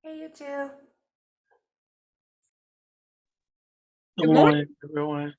Hey, you too. Good Good morning. morning, everyone.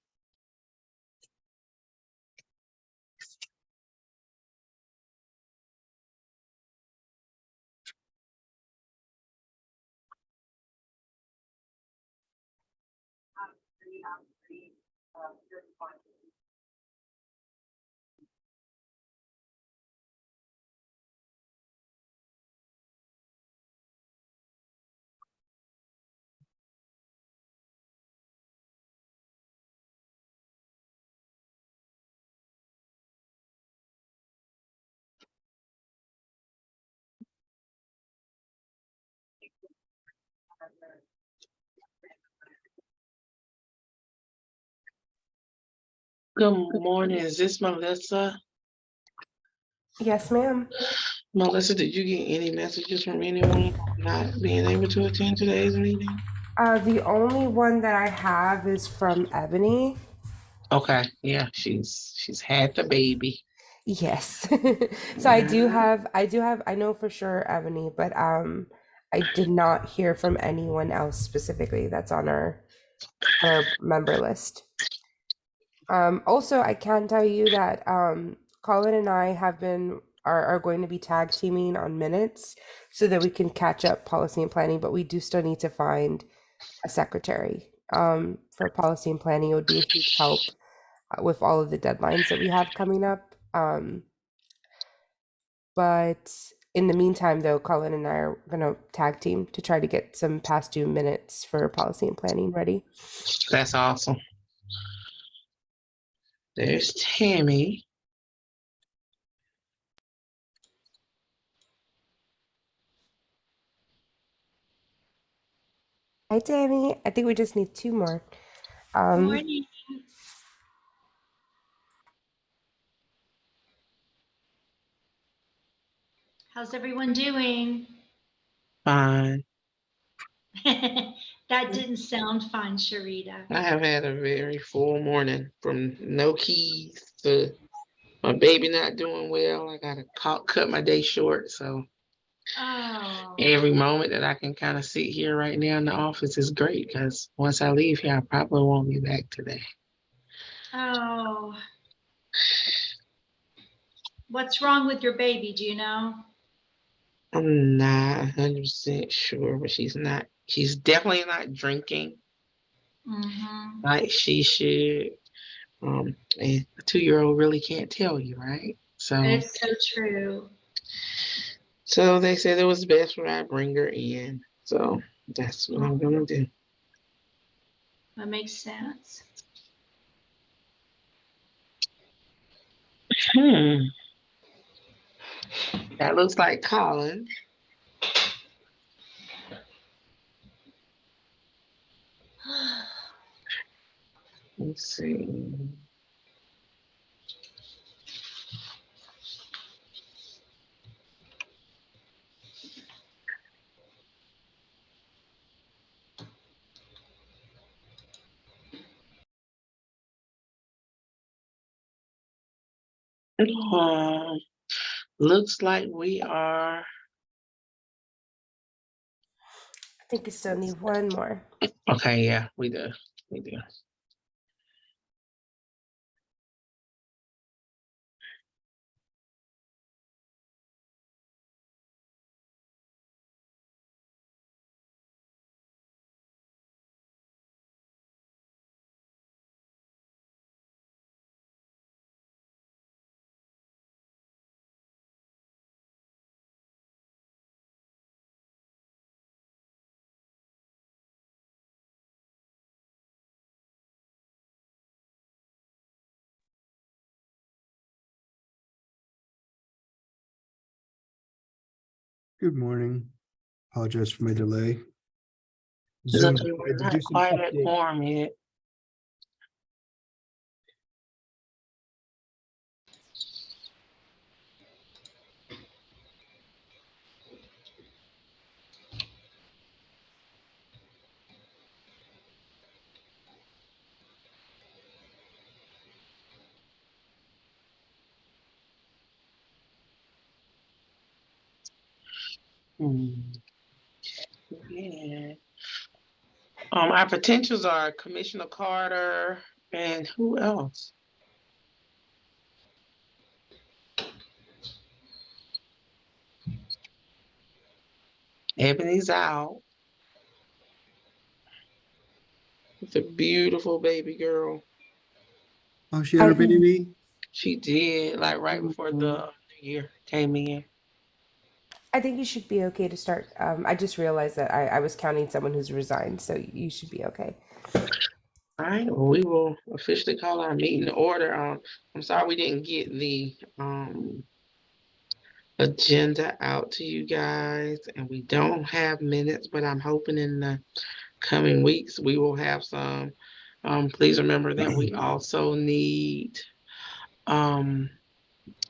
Good morning. Is this Melissa? Yes, ma'am. Melissa, did you get any messages from anyone not being able to attend today's meeting? The only one that I have is from Ebony. Okay, yeah, she's had the baby. Yes. So Yeah. I know for sure Ebony, but I did not hear from anyone else specifically that's on our member list. Also, I can tell you that Colin and I are going to be tag teaming on minutes so that we can catch up policy and planning, but we do still need to find a secretary for policy and planning. It would be a huge help with all of the deadlines that we have coming up. But in the meantime, though, Colin and I are going to tag team to try to get some past due minutes for policy and planning ready. That's awesome. There's Tammy. Hi, Tammy. I think we just need two more. Good morning. How's everyone doing? Fine. That didn't sound fun, Sharita. I have had a very full morning from no keys to my baby not doing well. I gotta cut my day short, so Oh, every moment that I can kind of sit here right now in the office is great because once I leave here, I probably won't be back today. oh. What's wrong with your baby? Do you know? I'm not 100% sure, but she's definitely not drinking Mm-hmm. like she should. And a 2-year-old really can't tell you, right? It's so true. So they said it was best when I bring her in. So that's what I'm gonna do. That makes sense. Hmm. That looks like Colin. Let's see. Uh, Looks like we are. I think you still need one more. Okay, yeah, we do. We do. Good morning. Apologize for my delay. It's Zoom okay, we're decided to not do some quite at update. quorum yet. Hmm. Yeah. Our potentials are Commissioner Carter and who else? Ebony's out. It's a beautiful baby girl. Oh, she had her I baby. She did, like right before the new year came in. I think you should be okay to start. I just realized that I was counting someone who's resigned, so you should be okay. All right, well, we will officially call our meeting to order. I'm sorry we didn't get the agenda out to you guys, and we don't have minutes, but I'm hoping in the coming weeks we will have some. Please remember that we also need,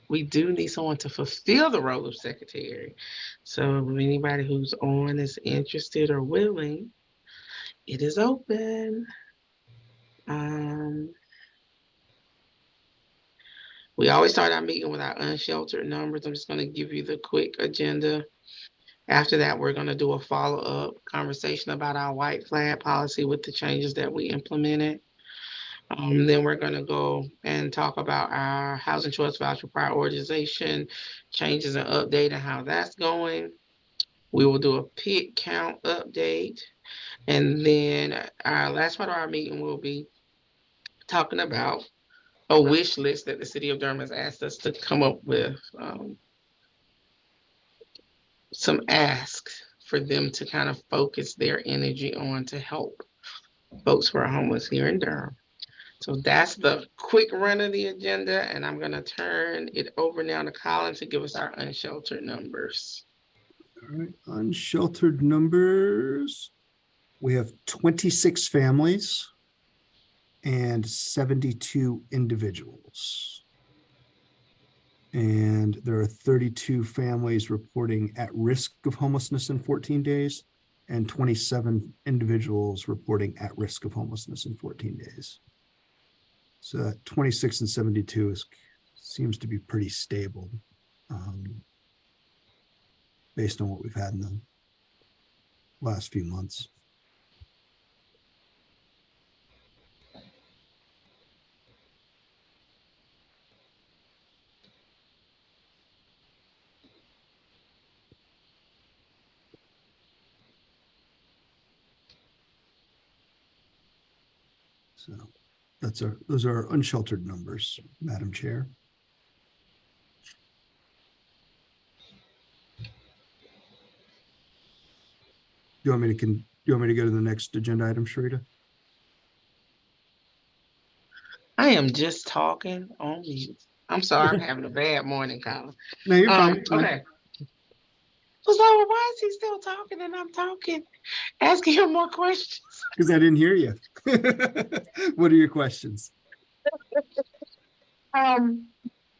we do need someone to fulfill the role of secretary. So if anybody who's on is interested or willing, it is open. We always start our meeting with our unsheltered numbers. I'm just going to give you the quick agenda. After that, we're going to do a follow-up conversation about our white flag policy with the changes that we implemented. Then we're going to go and talk about our housing choice voucher prioritization changes and update and how that's going. We will do a PIC count update. And then our last part of our meeting will be talking about a wish list that the city of Durham has asked us to come up with, some asks for them to kind of focus their energy on to help folks who are homeless here in Durham. So that's the quick run of the agenda, and I'm going to turn it over now to Colin to give us our unsheltered numbers. All right, unsheltered numbers. We have 26 families and 72 individuals. And there are 32 families reporting at risk of homelessness in 14 days and 27 individuals reporting at risk of homelessness in 14 days. So that 26 and 72 seems to be pretty stable, based on what we've had in the last few months. So those are unsheltered numbers, Madam Chair. Do you want me to go to the next agenda item, Sharita? I am just talking on mute. I'm sorry, I'm having a bad morning, Colin. No, you're fine. Okay. So why is he still talking and I'm talking? Asking him more questions. Because I didn't hear you. What are your questions? I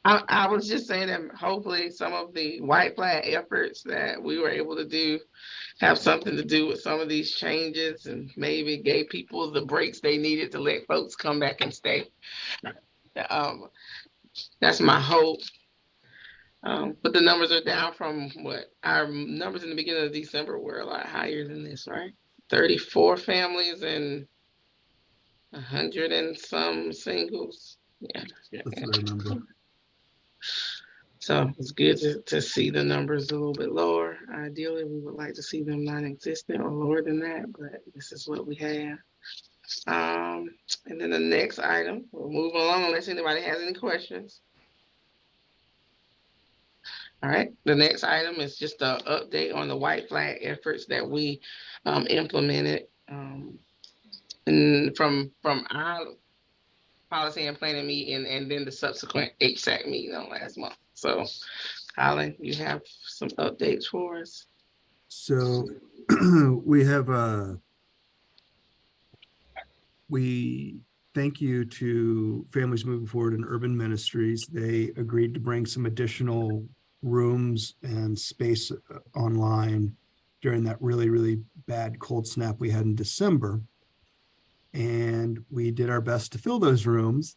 was just saying that hopefully some of the white flag efforts that we were able to do have something to do with some of these changes and maybe gave people the breaks they needed to let folks come back and stay. That's my hope. But the numbers are down from what our numbers in the beginning of December were a lot higher than this, right? 34 families and 100 and some singles. Yeah. That's what I remember. So it's good to see the numbers a little bit lower. Ideally, we would like to see them non-existent or lower than that, but this is what we have. And then the next item, we'll move along unless anybody has any questions. All right, the next item is just an update on the white flag efforts that we implemented and from our policy and planning meeting and then the subsequent HSAC meeting on last month. So Colin, you have some updates for us? So we thank you to Families Moving Forward and Urban Ministries. They agreed to bring some additional rooms and space online during that really, really bad cold snap we had in December. And we did our best to fill those rooms.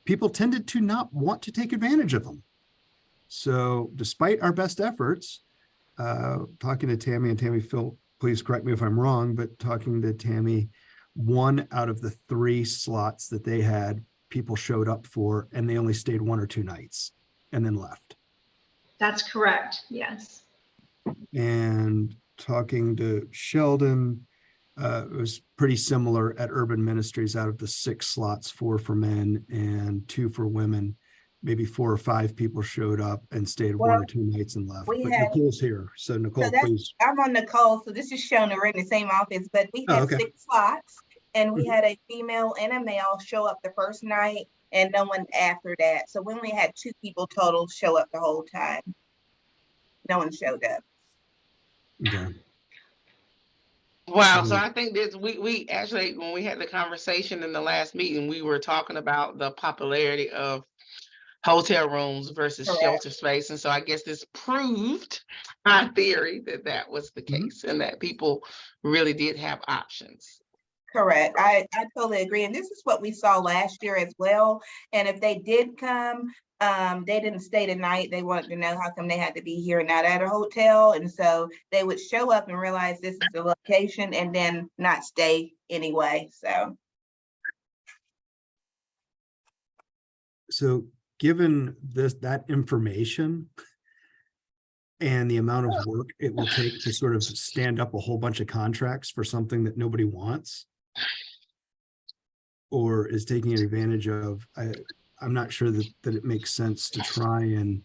People tended to not want to take advantage of them. So despite our best efforts, talking to Tammy, and Tammy, Phil, please correct me if I'm wrong, but talking to Tammy, 1 out of the 3 slots that they had, people showed up for, and they only stayed 1 or 2 nights and then left. That's correct. Yes. And talking to Sheldon, it was pretty similar at Urban Ministries. Out of the 6 slots, 4 for men and 2 for women, maybe 4 or 5 people showed up and stayed 1 or 2 nights and left. we But had- Nicole's here, so Nicole, that's- please. I'm on Nicole, so this is showing we're in the same office, but we Oh, had okay. 6 slots, and we Mhm. had a female and a male show up the first night, and no one after that. So when we had 2 people total show up the whole time, no one showed up. Okay. Wow, so So- I think this, we actually, when we had the conversation in the last meeting, we were talking about the popularity of hotel rooms versus Correct. shelter space. And so I guess this proved my theory that that was the Mhm. case and that people really did have options. Correct. I totally agree. And this is what we saw last year as well. And if they did come, they didn't stay the night. They wanted to know how come they had to be here and not at a hotel. And so they would show up and realize this is the location and then not stay anyway. So given that information and the amount of work it will take to sort of stand up a whole bunch of contracts for something that nobody wants or is taking advantage of, I'm not sure that it makes sense to try and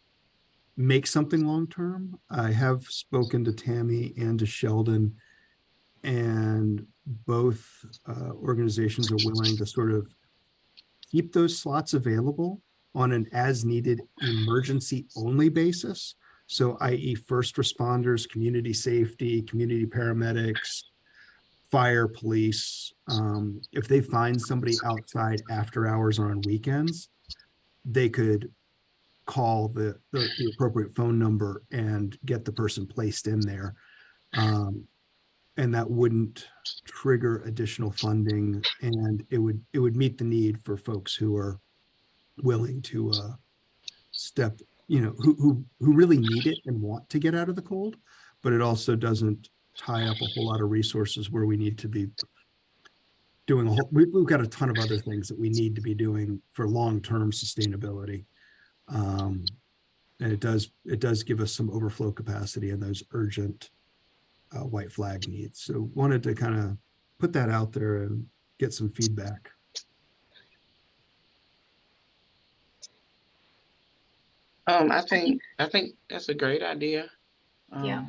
make something long-term. I have spoken to Tammy and to Sheldon, and both organizations are willing to sort of keep those slots available on an as-needed emergency only basis. So i.e. first responders, community safety, community paramedics, fire, police. If they find somebody outside after hours or on weekends, they could call the appropriate phone number and get the person placed in there. And that wouldn't trigger additional funding, and it would meet the need for folks who are willing to step, who really need it and want to get out of the cold, but it also doesn't tie up a whole lot of resources where we need to be doing we've got a ton of other things that we need to be doing for long-term sustainability. And it does give us some overflow capacity in those urgent white flag needs. So wanted to kind of put that out there and get some feedback. I think that's a great idea. Yeah.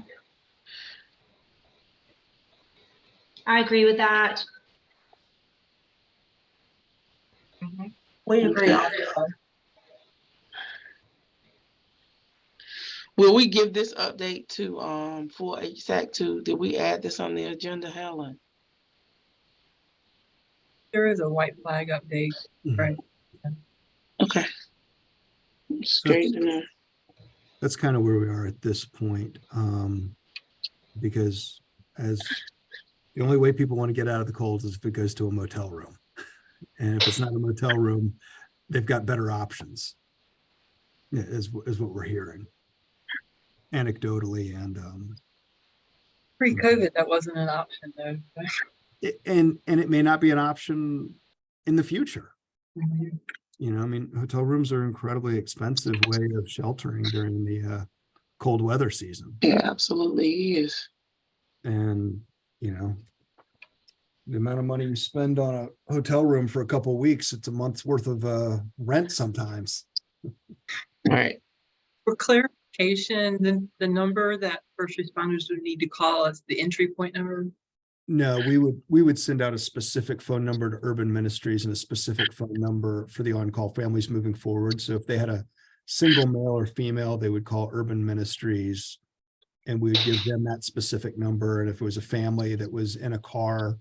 I agree with that. We agree. Okay. Also. Will we give this update to for HSAC too? Did we add this on the agenda, Helen? There is a white flag update, right? Okay. It's great to know. That's kind of where we are at this point. Because as the only way people want to get out of the cold is if it goes to a motel room. And if it's not a motel room, they've got better options. Yeah, is what we're hearing anecdotally. And Pre-COVID, that wasn't an option though. and it may not be an option in the future. Mhm. I mean, hotel rooms are an incredibly expensive way of sheltering during the cold weather season. Yeah, absolutely is. And, the amount of money you spend on a hotel room for a couple of weeks, it's a month's worth of rent sometimes. Right. For clarification, the number that first responders would need to call is the entry point number. No, we would send out a specific phone number to Urban Ministries and a specific phone number for the on-call families moving forward. So if they had a single male or female, they would call Urban Ministries and we would give them that specific number. And if it was a family that was in a car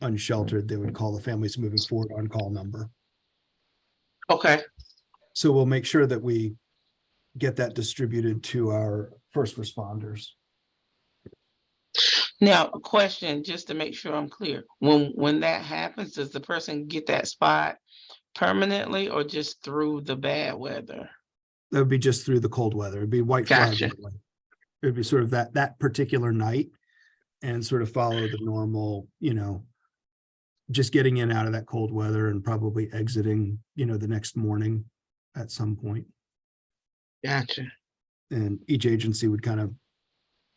unsheltered, they would call the families moving forward on-call number. Okay. So we'll make sure that we get that distributed to our first responders. Now, a question, just to make sure I'm clear. When that happens, does the person get that spot permanently or just through the bad weather? That would be just through the cold weather. It'd be white flag. Gotcha. It would be sort of that particular night and sort of follow the normal, just getting in out of that cold weather and probably exiting, the next morning at some point. Gotcha. And each agency would kind of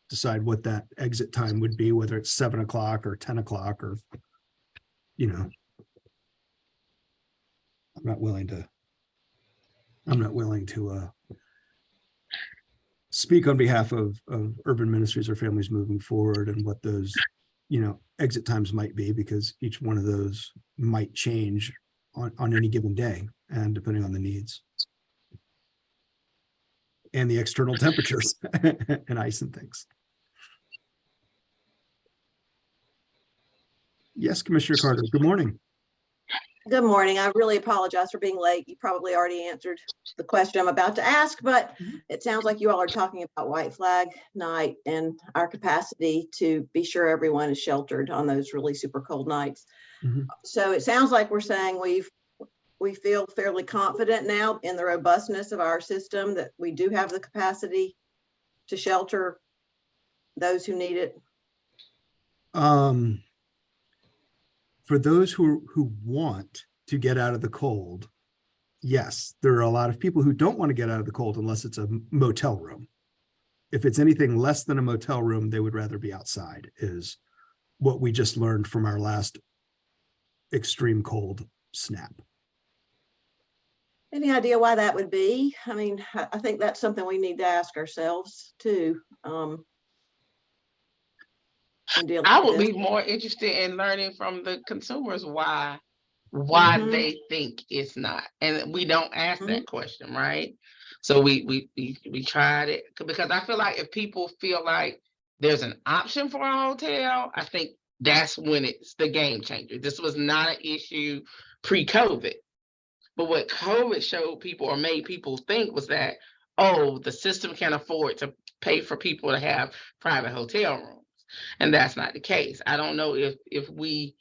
decide what that exit time would be, whether it's 7 o'clock or 10 o'clock or, I'm not willing to speak on behalf of urban ministries or families moving forward and what those, exit times might be, because each one of those might change on any given day and depending on the needs and the external temperatures and ice and things. Yes, Commissioner Carter, good morning. Good morning. I really apologize for being late. You probably already answered the question I'm about to ask, but it sounds like you all are talking about White Flag Night and our capacity to be sure everyone is sheltered on those really super cold nights. Mhm. So it sounds like we're saying we feel fairly confident now in the robustness of our system, that we do have the capacity to shelter those who need it. For those who want to get out of the cold, yes, there are a lot of people who don't want to get out of the cold unless it's a motel room. If it's anything less than a motel room, they would rather be outside, is what we just learned from our last extreme cold snap. Any idea why that would be? I mean, I think that's something we need to ask ourselves too. In dealing I with would this. be more interested in learning from the consumers why Mhm. they think it's not, and we don't ask Mhm. that question, right? So we tried it because I feel like if people feel like there's an option for a hotel, I think that's when it's the game changer. This was not an issue pre-COVID, but what COVID showed people or made people think was that, oh, the system can afford to pay for people to have private hotel rooms. And that's not the case. I don't know if we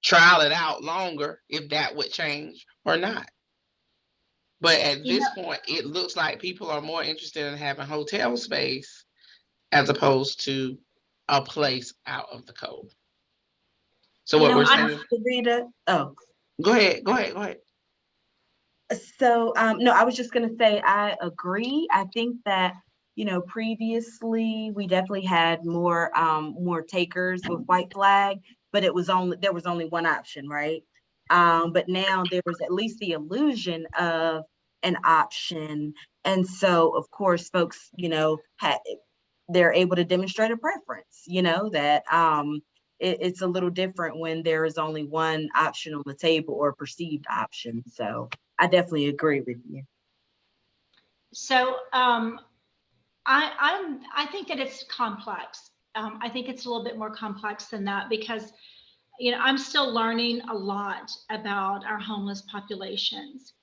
trial it out longer, if that would change or not. But at You this point, it looks like people are more interested in having hotel space as opposed to a place out of the cold. So You what know, we're I- saying, Rita, oh, go ahead. so no, I was just gonna say, I agree. I think that, previously we definitely had more takers with White Flag, but there was only one option, right? But now there was at least the illusion of an option. And so of course, folks, they're able to demonstrate a preference, that it's a little different when there is only one option on the table or perceived option. So I definitely agree with you. So I think that it's complex. I think it's a little bit more complex than that because, I'm still learning a lot about our homeless populations.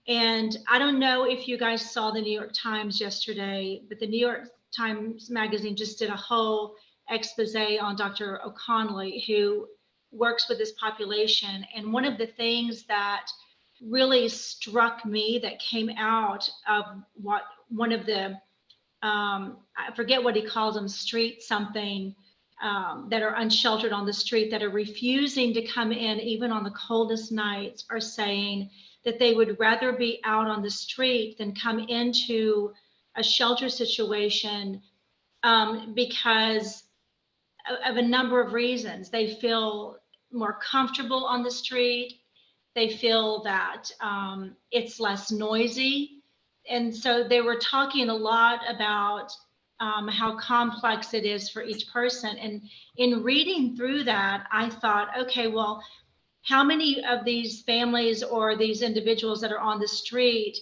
And I don't know if you guys saw the New York Times yesterday, but the New York Times Magazine just did a whole expose on Dr. O'Connelly, who works with this population. And one of the things that really struck me that came out of what one of the, I forget what he calls them, street something, that are unsheltered on the street, that are refusing to come in even on the coldest nights, are saying that they would rather be out on the street than come into a shelter situation, because of a number of reasons. They feel more comfortable on the street. They feel that it's less noisy. And so they were talking a lot about how complex it is for each person. And in reading through that, I thought, okay, well, how many of these families or these individuals that are on the street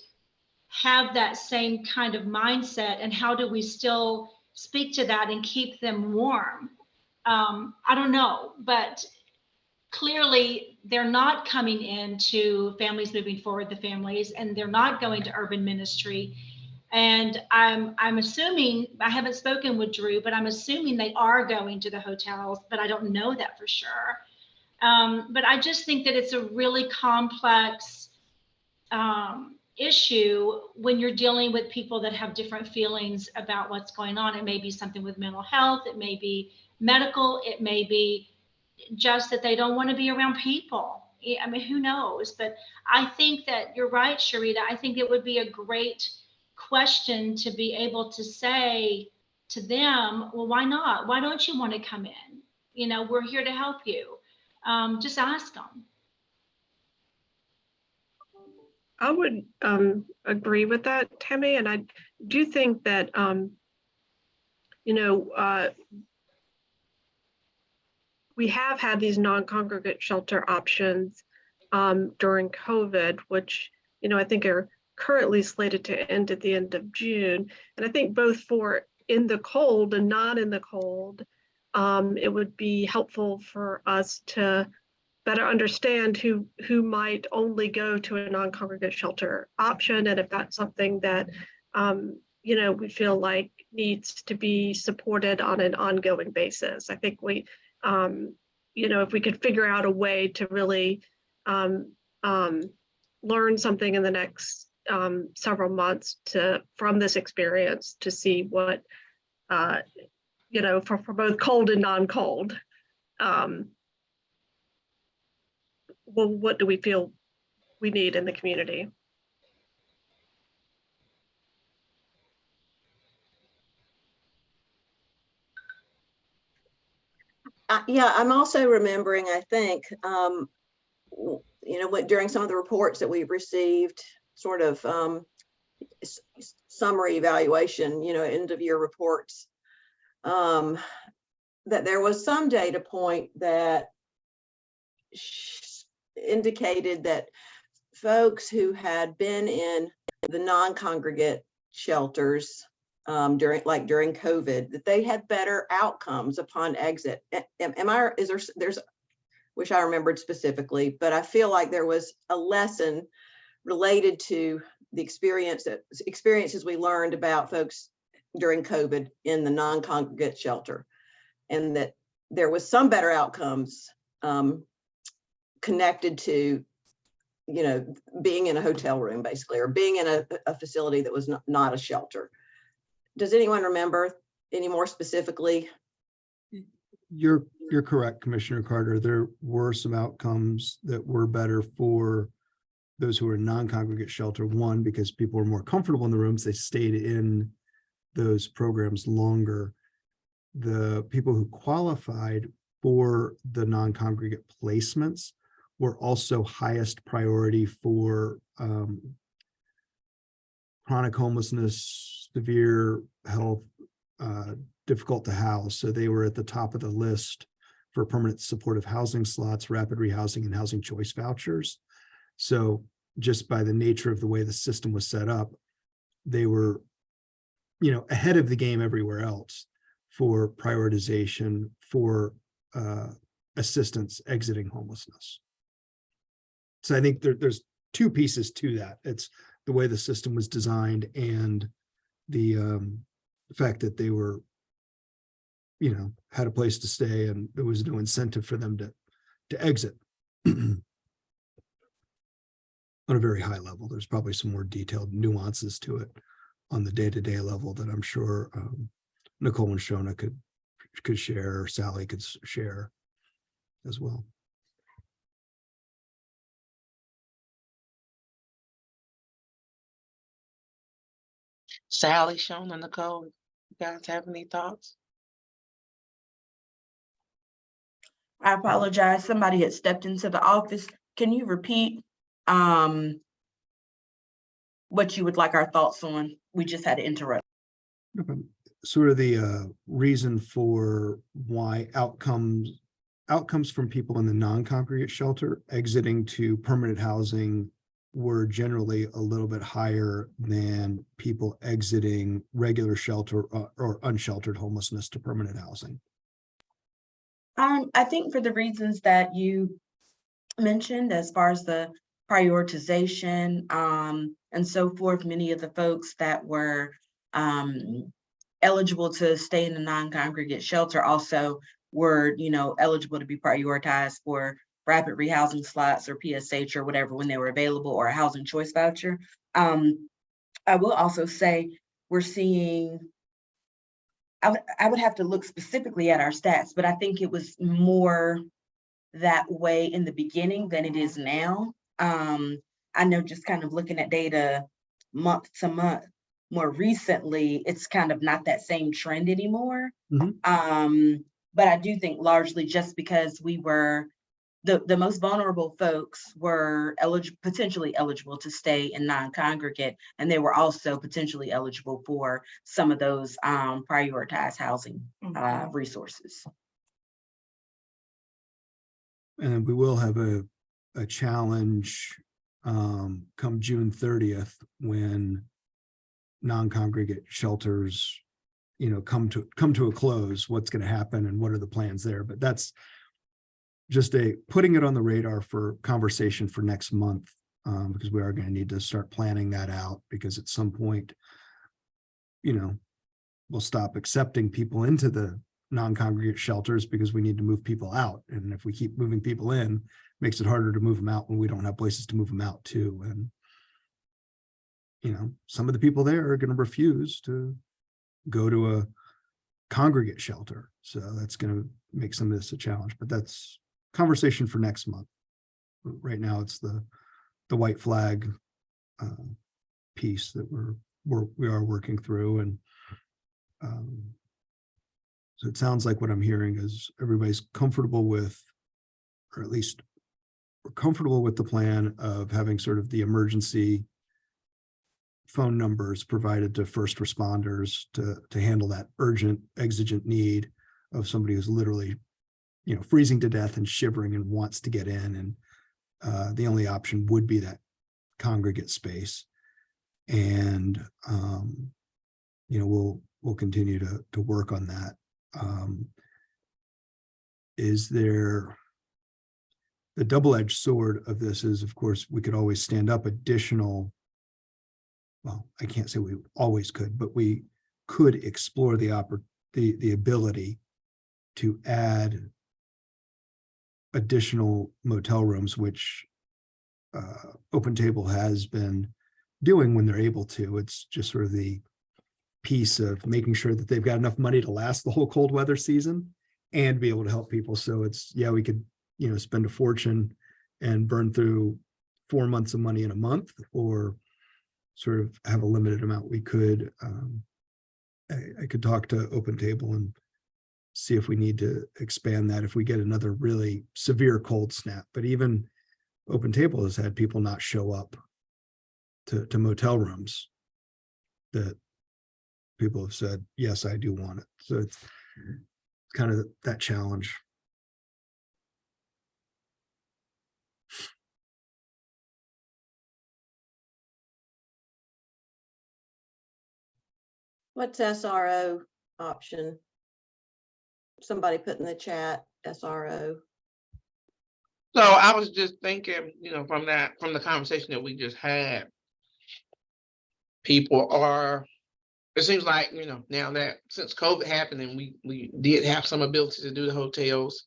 have that same kind of mindset, and how do we still speak to that and keep them warm? I don't know, but clearly they're not coming into Families Moving Forward, the families, and they're not going to urban ministry. And I'm assuming, I haven't spoken with Drew, but I'm assuming they are going to the hotels, but I don't know that for sure. But I just think that it's a really complex issue when you're dealing with people that have different feelings about what's going on. It may be something with mental health, it may be medical, it may be just that they don't want to be around people. I mean, who knows? But I think that you're right, Sharita. I think it would be a great question to be able to say to them, well, why not? Why don't you want to come in? You know, we're here to help you. Just ask them. I would agree with that, Tammy, and I do think that we have had these non-congregate shelter options during COVID, which I think are currently slated to end at the end of June. And I think both for in the cold and not in the cold, it would be helpful for us to better understand who might only go to a non-congregate shelter option, and if that's something that we feel like needs to be supported on an ongoing basis. I think we, if we could figure out a way to really learn something in the next several months from this experience to see what for both cold and non-cold. Well, what do we feel we need in the community? Yeah, I'm also remembering, I think, during some of the reports that we've received, sort of summary evaluation, end of year reports, that there was some data point that indicated that folks who had been in the non-congregate shelters during COVID, that they had better outcomes upon exit. Wish I remembered specifically, but I feel like there was a lesson related to the experiences we learned about folks during COVID in the non-congregate shelter, and that there was some better outcomes connected to, being in a hotel room, basically, or being in a facility that was not a shelter. Does anyone remember any more specifically? You're correct, Commissioner Carter. There were some outcomes that were better for those who were in non-congregate shelter. One, because people were more comfortable in the rooms, they stayed in those programs longer. The people who qualified for the non-congregate placements were also highest priority for chronic homelessness, severe health, difficult to house. So they were at the top of the list for permanent supportive housing slots, rapid rehousing, and housing choice vouchers. So just by the nature of the way the system was set up, they were, ahead of the game everywhere else for prioritization for assistance exiting homelessness. So I think there's two pieces to that. It's the way the system was designed and the fact that they were, had a place to stay and there was no incentive for them to exit. On a very high level. There's probably some more detailed nuances to it on the day-to-day level that I'm sure Nicole and Shona could share, or Sally could share as well. Sally, Shona, Nicole, you guys have any thoughts? I apologize. Somebody had stepped into the office. Can you repeat what you would like our thoughts on? We just had to interrupt. Sort of the reason for why outcomes from people in the non-congregate shelter exiting to permanent housing were generally a little bit higher than people exiting regular shelter or unsheltered homelessness to permanent housing. I think for the reasons that you mentioned, as far as the prioritization and so forth, many of the folks that were eligible to stay in the non-congregate shelter also were, eligible to be prioritized for rapid rehousing slots or PSH or whatever when they were available, or a housing choice voucher. I will also say we're seeing, I would have to look specifically at our stats, but I think it was more that way in the beginning than it is now. I know just kind of looking at data month to month, more recently, it's kind of not that same trend anymore. But I do think largely just because we were, the most vulnerable folks were potentially eligible to stay in non-congregate, and they were also potentially eligible for some of those prioritized housing resources. And we will have a challenge come June 30th when non-congregate shelters, come to a close. What's going to happen and what are the plans there? But that's just putting it on the radar for conversation for next month, because we are going to need to start planning that out, because at some point, we'll stop accepting people into the non-congregate shelters because we need to move people out. And if we keep moving people in, it makes it harder to move them out when we don't have places to move them out to. And, some of the people there are going to refuse to go to a congregate shelter. So that's going to make some of this a challenge, but that's conversation for next month. Right now, it's the white flag piece that we are working through. And so it sounds like what I'm hearing is everybody's comfortable with, or at least we're comfortable with the plan of having sort of the emergency phone numbers provided to first responders to handle that urgent, exigent need of somebody who's literally, freezing to death and shivering and wants to get in. And the only option would be that congregate space. And, we'll continue to work on that. Is there, the double-edged sword of this is, of course, we could always stand up additional, well, I can't say we always could, but we could explore the ability to add additional motel rooms, which Open Table has been doing when they're able to. It's just sort of the piece of making sure that they've got enough money to last the whole cold weather season and be able to help people. So it's, we could, spend a fortune and burn through 4 months of money in a month, or sort of have a limited amount. We could, I could talk to Open Table and see if we need to expand that if we get another really severe cold snap. But even Open Table has had people not show up to motel rooms that people have said, yes, I do want it. So it's kind of that challenge. What's SRO option? Somebody put in the chat, SRO. So I was just thinking, from the conversation that we just had, people are, it seems like, now that since COVID happened and we did have some ability to do the hotels,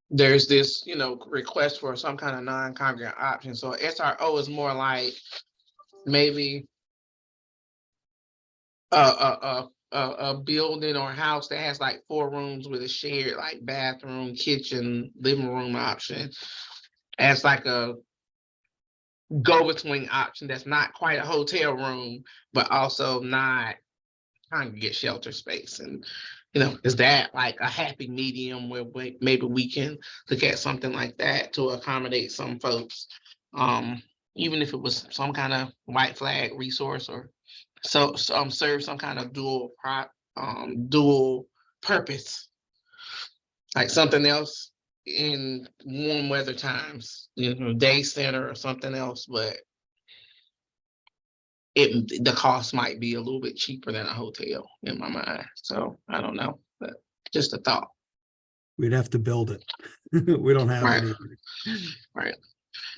there's this, request for some kind of non-congregate option. So SRO is more like maybe a building or house that has like 4 rooms with a shared like bathroom, kitchen, living room option as like a go-between option that's not quite a hotel room, but also not congregate shelter space. And is that like a happy medium where maybe we can look at something like that to accommodate some folks, even if it was some kind of white flag resource, or serve some kind of dual purpose, like something else in warm weather times, day center or something else, but the cost might be a little bit cheaper than a hotel in my mind. So I don't know, but just a thought. We'd have to build it. We don't have Right. anything. Right.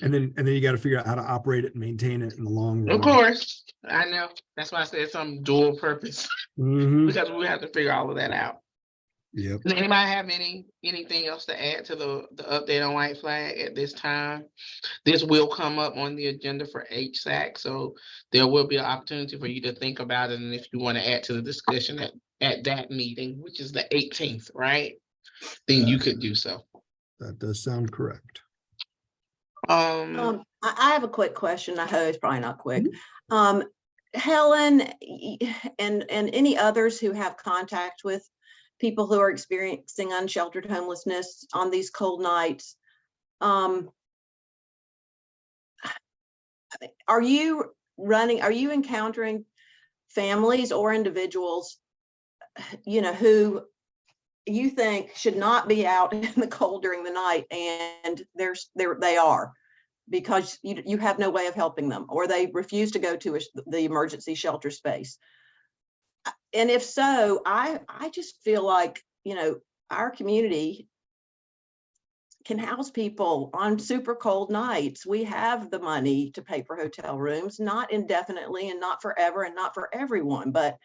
And then you got to figure out how to operate it and maintain it in the long run. Of course, I know. That's why I said some dual purpose, Mhm. because we have to figure all of that out. Yep. Does anybody have anything else to add to the update on white flag at this time? This will come up on the agenda for HSAC, so there will be an opportunity for you to think about it, and if you want to add to the discussion at that meeting, which is the 18th, right? Then you could do so. That does sound correct. I have a quick question. I hope it's probably not quick. Helen and any others who have contact with people who are experiencing unsheltered homelessness on these cold nights, are you encountering families or individuals, who you think should not be out in the cold during the night, and they are, because you have no way of helping them, or they refuse to go to the emergency shelter space? And if so, I just feel like, our community can house people on super cold nights. We have the money to pay for hotel rooms, not indefinitely and not forever and not for everyone. But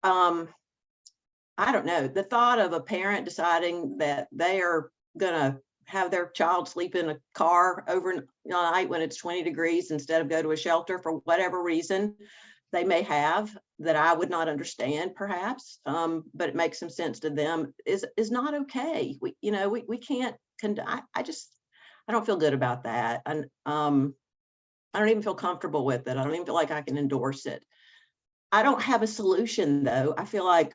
I don't know, the thought of a parent deciding that they are gonna have their child sleep in a car overnight when it's 20 degrees instead of go to a shelter for whatever reason they may have, that I would not understand perhaps, but it makes some sense to them, is not okay. We can't, I don't feel good about that. And I don't even feel comfortable with it. I don't even feel like I can endorse it. I don't have a solution though. I feel like,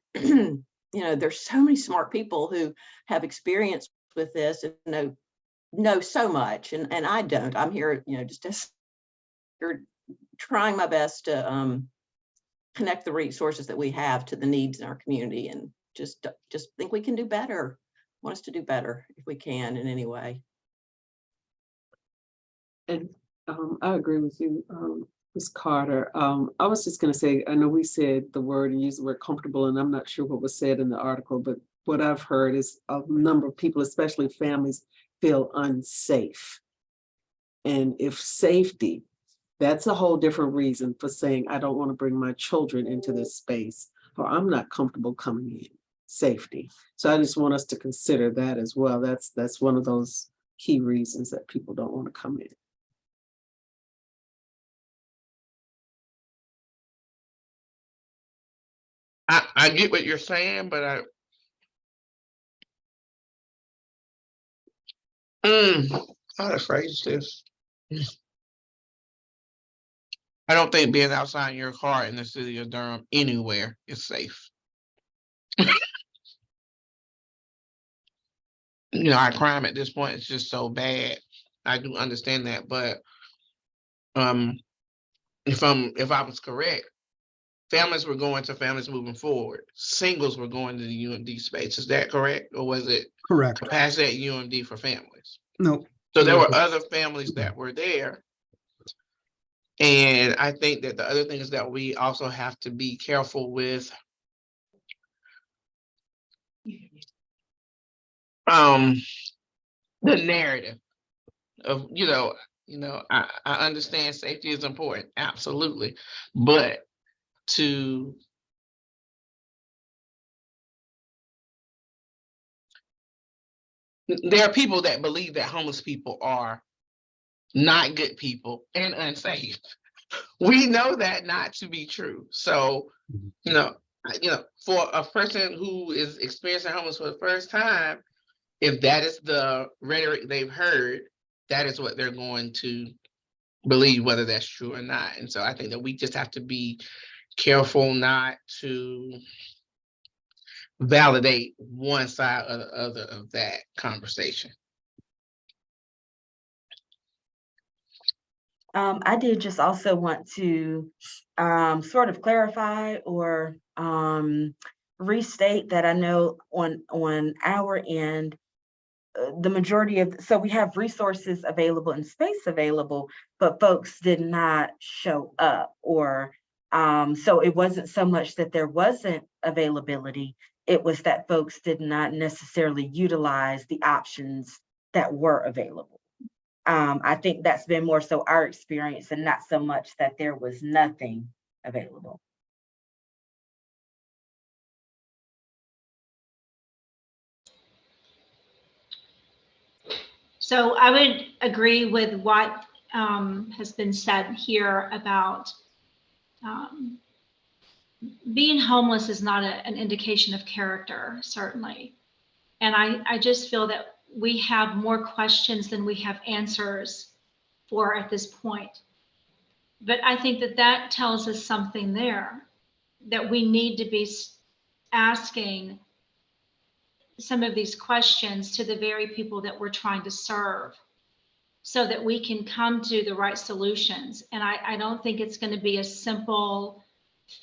there's so many smart people who have experience with this and know so much. And I don't. I'm here, just trying my best to connect the resources that we have to the needs in our community, and just think we can do better. Want us to do better if we can in any way. And I agree with you, Ms. Carter. I was just going to say, I know we said the word and used the word comfortable, and I'm not sure what was said in the article, but what I've heard is a number of people, especially families, feel unsafe. And if safety, that's a whole different reason for saying, I don't want to bring my children into this space, or I'm not comfortable coming in. Safety. So I just want us to consider that as well. That's one of those key reasons that people don't want to come in. I get what you're saying, but how to phrase this? I don't think being outside your car in the city of Durham anywhere is safe. Our crime at this point is just so bad. I do understand that, but if I was correct, families were going to Families Moving Forward. Singles were going to the UMD space. Is that correct, or was it Correct. capacity at UMD for families? No. So there were other families that were there. And I think that the other thing is that we also have to be careful with the narrative of, I understand safety is important, absolutely. But there are people that believe that homeless people are not good people and unsafe. We know that not to be true. So, for a person who is experiencing homeless for the first time, if that is the rhetoric they've heard, that is what they're going to believe, whether that's true or not. And so I think that we just have to be careful not to validate one side or the other of that conversation. I did just also want to sort of clarify or restate that I know on our end, the majority of, so we have resources available and space available, but folks did not show up, or so it wasn't so much that there wasn't availability, it was that folks did not necessarily utilize the options that were available. I think that's been more so our experience, and not so much that there was nothing available. So I would agree with what has been said here about being homeless is not an indication of character, certainly. And I just feel that we have more questions than we have answers for at this point. But I think that that tells us something there, that we need to be asking some of these questions to the very people that we're trying to serve so that we can come to the right solutions. And I don't think it's going to be a simple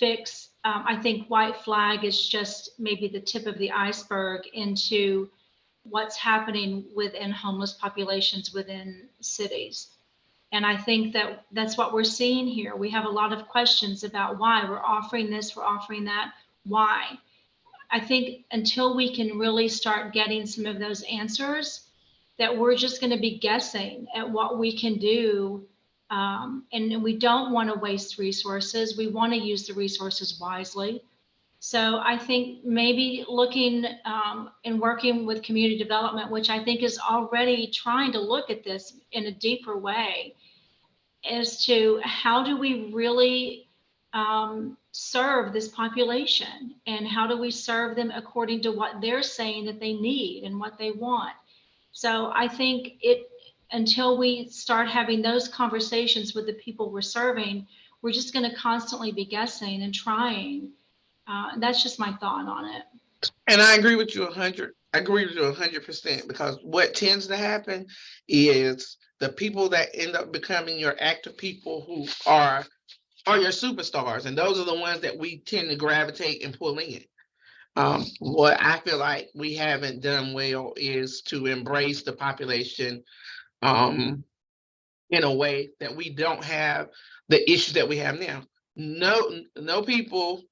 fix. I think white flag is just maybe the tip of the iceberg into what's happening within homeless populations within cities. And I think that that's what we're seeing here. We have a lot of questions about why we're offering this, we're offering that, why. I think until we can really start getting some of those answers, that we're just going to be guessing at what we can do. And we don't want to waste resources. We want to use the resources wisely. So I think maybe looking and working with community development, which I think is already trying to look at this in a deeper way, as to how do we really serve this population, and how do we serve them according to what they're saying that they need and what they want. So I think until we start having those conversations with the people we're serving, we're just going to constantly be guessing and trying. That's just my thought on it. And I agree with you 100. I agree with you 100%, because what tends to happen is the people that end up becoming your active people who are your superstars, and those are the ones that we tend to gravitate and pull in. What I feel like we haven't done well is to embrace the population in a way that we don't have the issues that we have now. No people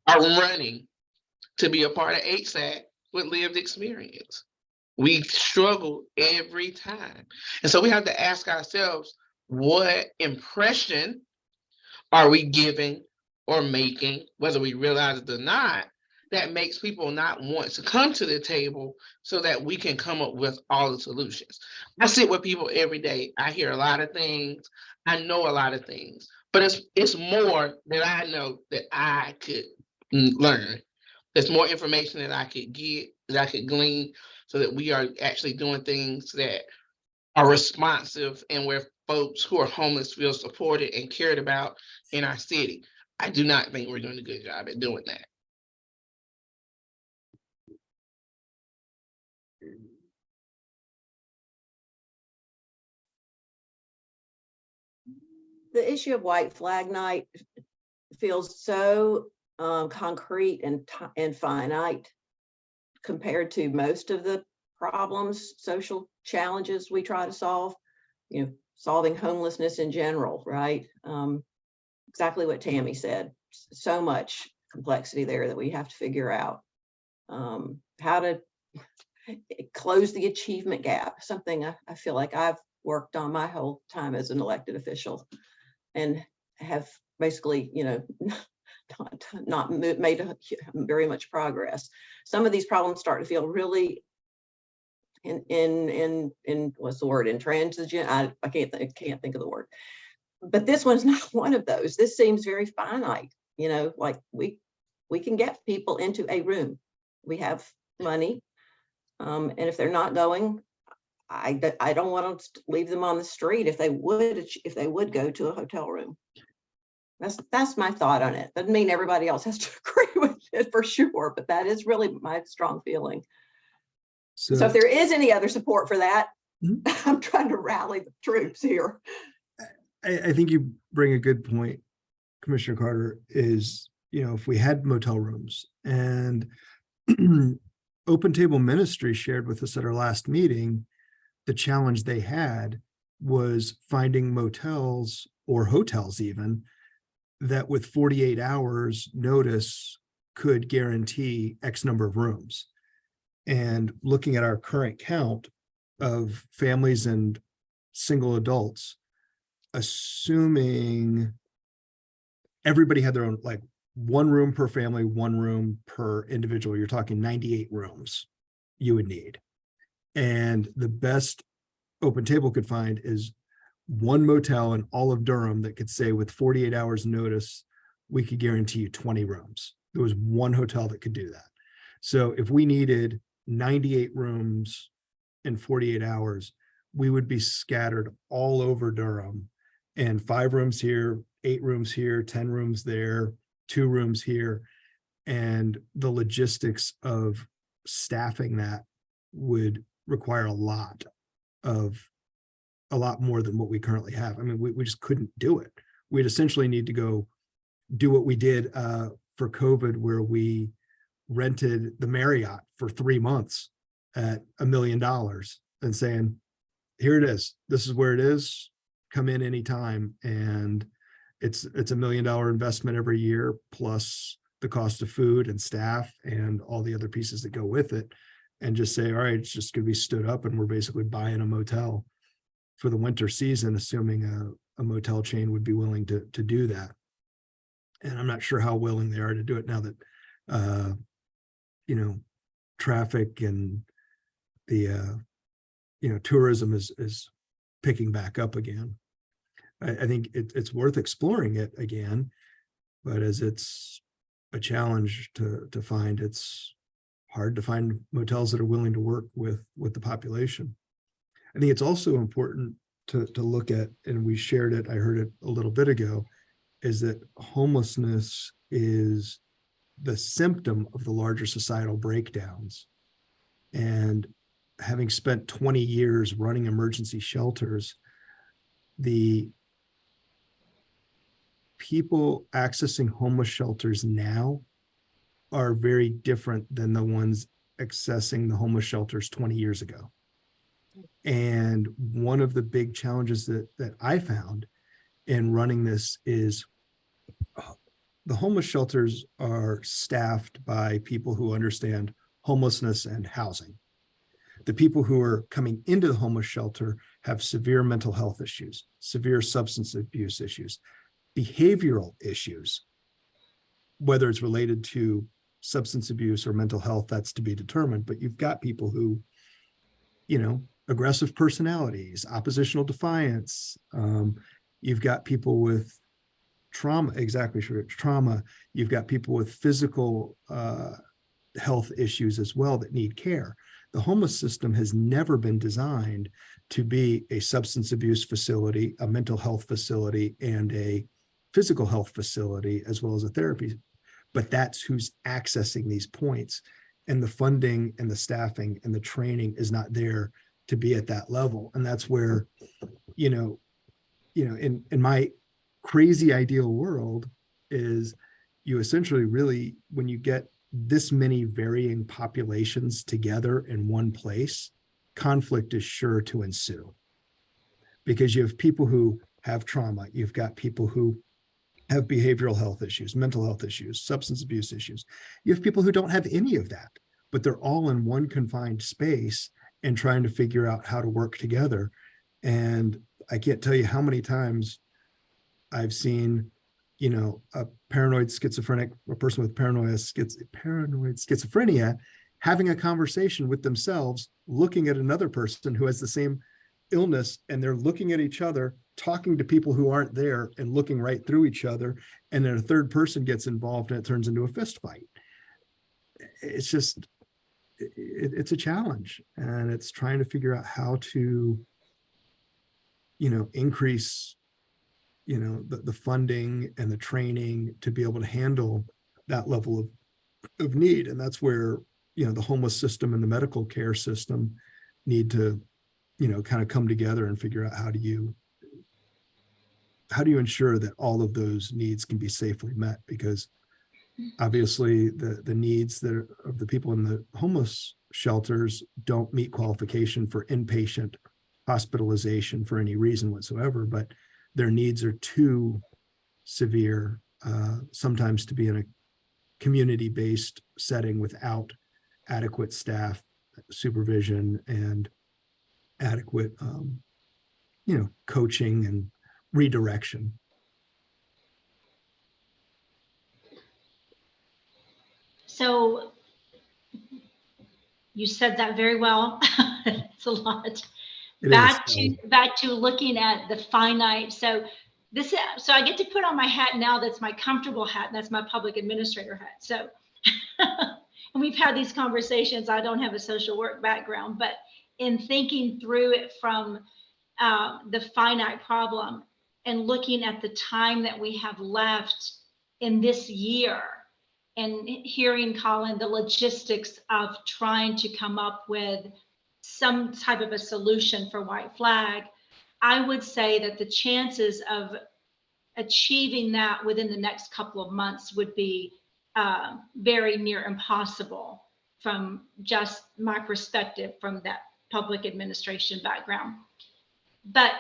are running to be a part of HSAC with lived experience. We struggle every time. And so we have to ask ourselves, what impression are we giving or making, whether we realize it or not, that makes people not want to come to the table so that we can come up with all the solutions. I sit with people every day. I hear a lot of things. I know a lot of things, but it's more that I know that I could learn. There's more information that I could get, that I could glean, so that we are actually doing things that are responsive and where folks who are homeless feel supported and cared about in our city. I do not think we're doing a good job at doing that. The issue of white flag night feels so concrete and finite compared to most of the problems, social challenges we try to solve, solving homelessness in general, right? Exactly what Tammy said. So much complexity there that we have to figure out. How to close the achievement gap, something I feel like I've worked on my whole time as an elected official, and have basically, not made very much progress. Some of these problems start to feel really in what's the word, intransigent. I can't think of the word, but this one's not one of those. This seems very finite. Like we can get people into a room. We have money, and if they're not going, I don't want to leave them on the street if they would go to a hotel room. That's my thought on it. Doesn't mean everybody else has to agree with it for sure, but that is really my strong feeling. So if there is any other support for that, I'm trying to rally the troops here. I think you bring a good point, Commissioner Carter, is, if we had motel rooms, and Open Table Ministry shared with us at our last meeting, the challenge they had was finding motels or hotels even that with 48 hours notice could guarantee X number of rooms. And looking at our current count of families and single adults, assuming everybody had their own, like one room per family, one room per individual, you're talking 98 rooms you would need. And the best Open Table could find is one motel in all of Durham that could say with 48 hours notice, we could guarantee you 20 rooms. There was one hotel that could do that. So if we needed 98 rooms in 48 hours, we would be scattered all over Durham, and 5 rooms here, 8 rooms here, 10 rooms there, 2 rooms here. And the logistics of staffing that would require a lot more than what we currently have. I mean, we just couldn't do it. We'd essentially need to go do what we did for COVID, where we rented the Marriott for 3 months at $1 million and saying, here it is, this is where it is, come in anytime. And it's $1 million investment every year, plus the cost of food and staff and all the other pieces that go with it. And just say, all right, it's just gonna be stood up, and we're basically buying a motel for the winter season, assuming a motel chain would be willing to do that. And I'm not sure how willing they are to do it now that, traffic and the, tourism is picking back up again. I think it's worth exploring it again, but as it's a challenge to find, it's hard to find motels that are willing to work with the population. I think it's also important to look at, and we shared it, I heard it a little bit ago, is that homelessness is the symptom of the larger societal breakdowns. And having spent 20 years running emergency shelters, the people accessing homeless shelters now are very different than the ones accessing the homeless shelters 20 years ago. And one of the big challenges that I found in running this is the homeless shelters are staffed by people who understand homelessness and housing. The people who are coming into the homeless shelter have severe mental health issues, severe substance abuse issues, behavioral issues, whether it's related to substance abuse or mental health, that's to be determined. But you've got people who, aggressive personalities, oppositional defiance. You've got people with trauma, trauma. You've got people with physical health issues as well that need care. The homeless system has never been designed to be a substance abuse facility, a mental health facility, and a physical health facility, as well as a therapy. But that's who's accessing these points. And the funding and the staffing and the training is not there to be at that level. And that's where, in my crazy ideal world is you essentially really, when you get this many varying populations together in one place, conflict is sure to ensue. Because you have people who have trauma, you've got people who have behavioral health issues, mental health issues, substance abuse issues. You have people who don't have any of that, but they're all in one confined space and trying to figure out how to work together. And I can't tell you how many times I've seen, a paranoid schizophrenic, a person with paranoid schizophrenia, having a conversation with themselves, looking at another person who has the same illness, and they're looking at each other, talking to people who aren't there and looking right through each other. And then a third person gets involved and it turns into a fist fight. It's just, it's a challenge, and it's trying to figure out how to, increase, the funding and the training to be able to handle that level of need. And that's where, the homeless system and the medical care system need to, kind of come together and figure out how do you ensure that all of those needs can be safely met? Because obviously the needs of the people in the homeless shelters don't meet qualification for inpatient hospitalization for any reason whatsoever, but their needs are too severe sometimes to be in a community-based setting without adequate staff supervision and adequate coaching and redirection. So you said that very well. It's a lot. It is. back to looking at the finite. So I get to put on my hat now. That's my comfortable hat. And that's my public administrator hat. So, and we've had these conversations. I don't have a social work background, but in thinking through it from the finite problem and looking at the time that we have left in this year, and hearing, Colin, the logistics of trying to come up with some type of a solution for white flag, I would say that the chances of achieving that within the next couple of months would be very near impossible from just my perspective from that public administration background. But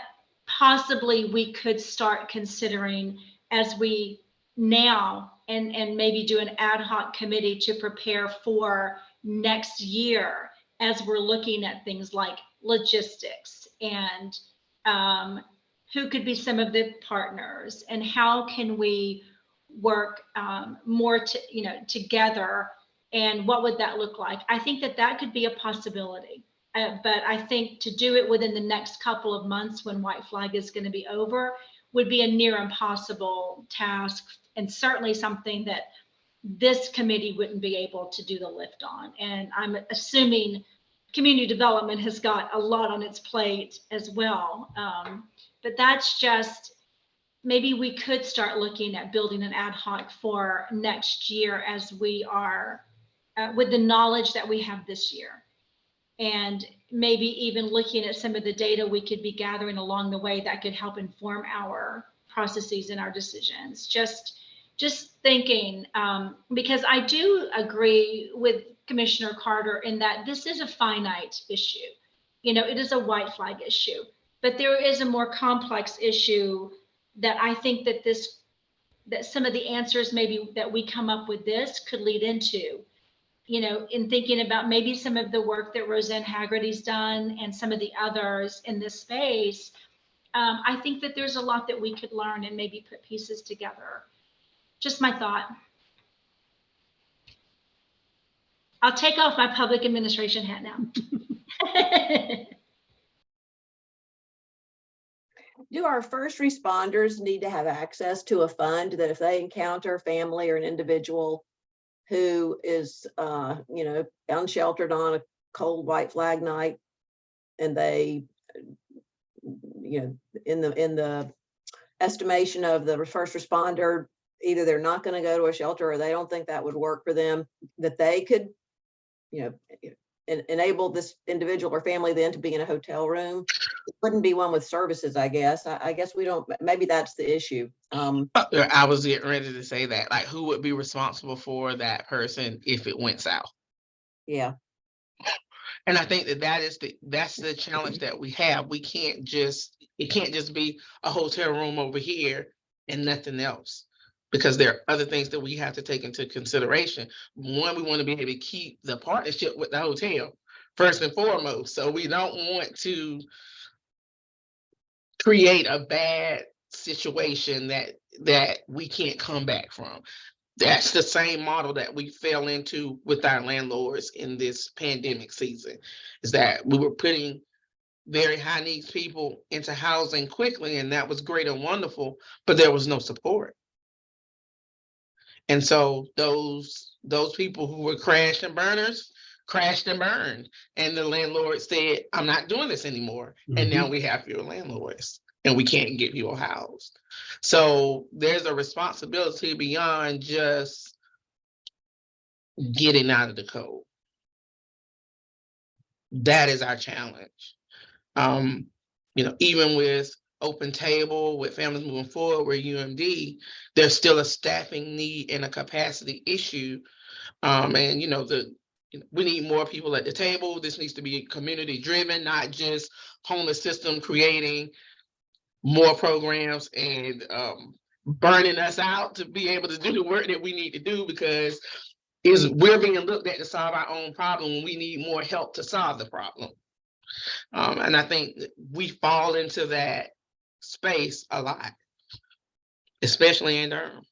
possibly we could start considering as we now and maybe do an ad hoc committee to prepare for next year as we're looking at things like logistics and who could be some of the partners and how can we work more together, and what would that look like? I think that could be a possibility. But I think to do it within the next couple of months when white flag is going to be over would be a near impossible task, and certainly something that this committee wouldn't be able to do the lift on. And I'm assuming community development has got a lot on its plate as well. But that's just, maybe we could start looking at building an ad hoc for next year as we are with the knowledge that we have this year. And maybe even looking at some of the data we could be gathering along the way that could help inform our processes and our decisions. Just thinking, because I do agree with Commissioner Carter in that this is a finite issue. It is a white flag issue, but there is a more complex issue that I think that some of the answers maybe that we come up with this could lead into. In thinking about maybe some of the work that Roseanne Haggerty's done and some of the others in this space, I think that there's a lot that we could learn and maybe put pieces together. Just my thought. I'll take off my public administration hat now. Do our first responders need to have access to a fund that if they encounter a family or an individual who is, unsheltered on a cold white flag night, and they, in the estimation of the first responder, either they're not going to go to a shelter or they don't think that would work for them, that they could, enable this individual or family then to be in a hotel room? It wouldn't be one with services, I guess. I guess we don't, maybe that's the issue. I was getting ready to say that, like, who would be responsible for that person if it went south? Yeah. And I think that's the challenge that we have. It can't just be a hotel room over here and nothing else, because there are other things that we have to take into consideration. One, we want to be able to keep the partnership with the hotel first and foremost. So we don't want to create a bad situation that we can't come back from. That's the same model that we fell into with our landlords in this pandemic season, is that we were putting very high needs people into housing quickly, and that was great and wonderful, but there was no support. And so those people who were crashed and burners crashed and burned, and the landlord said, I'm not doing this anymore. And now we have fewer landlords and we can't get people housed. So there's a responsibility beyond just getting out of the code. That is our challenge. Even with Open Table, with Families Moving Forward, with UMD, there's still a staffing need and a capacity issue. We need more people at the table. This needs to be community driven, not just homeless system creating more programs and burning us out to be able to do the work that we need to do, because we're being looked at to solve our own problem when we need more help to solve the problem. And I think we fall into that space a lot, especially in Durham.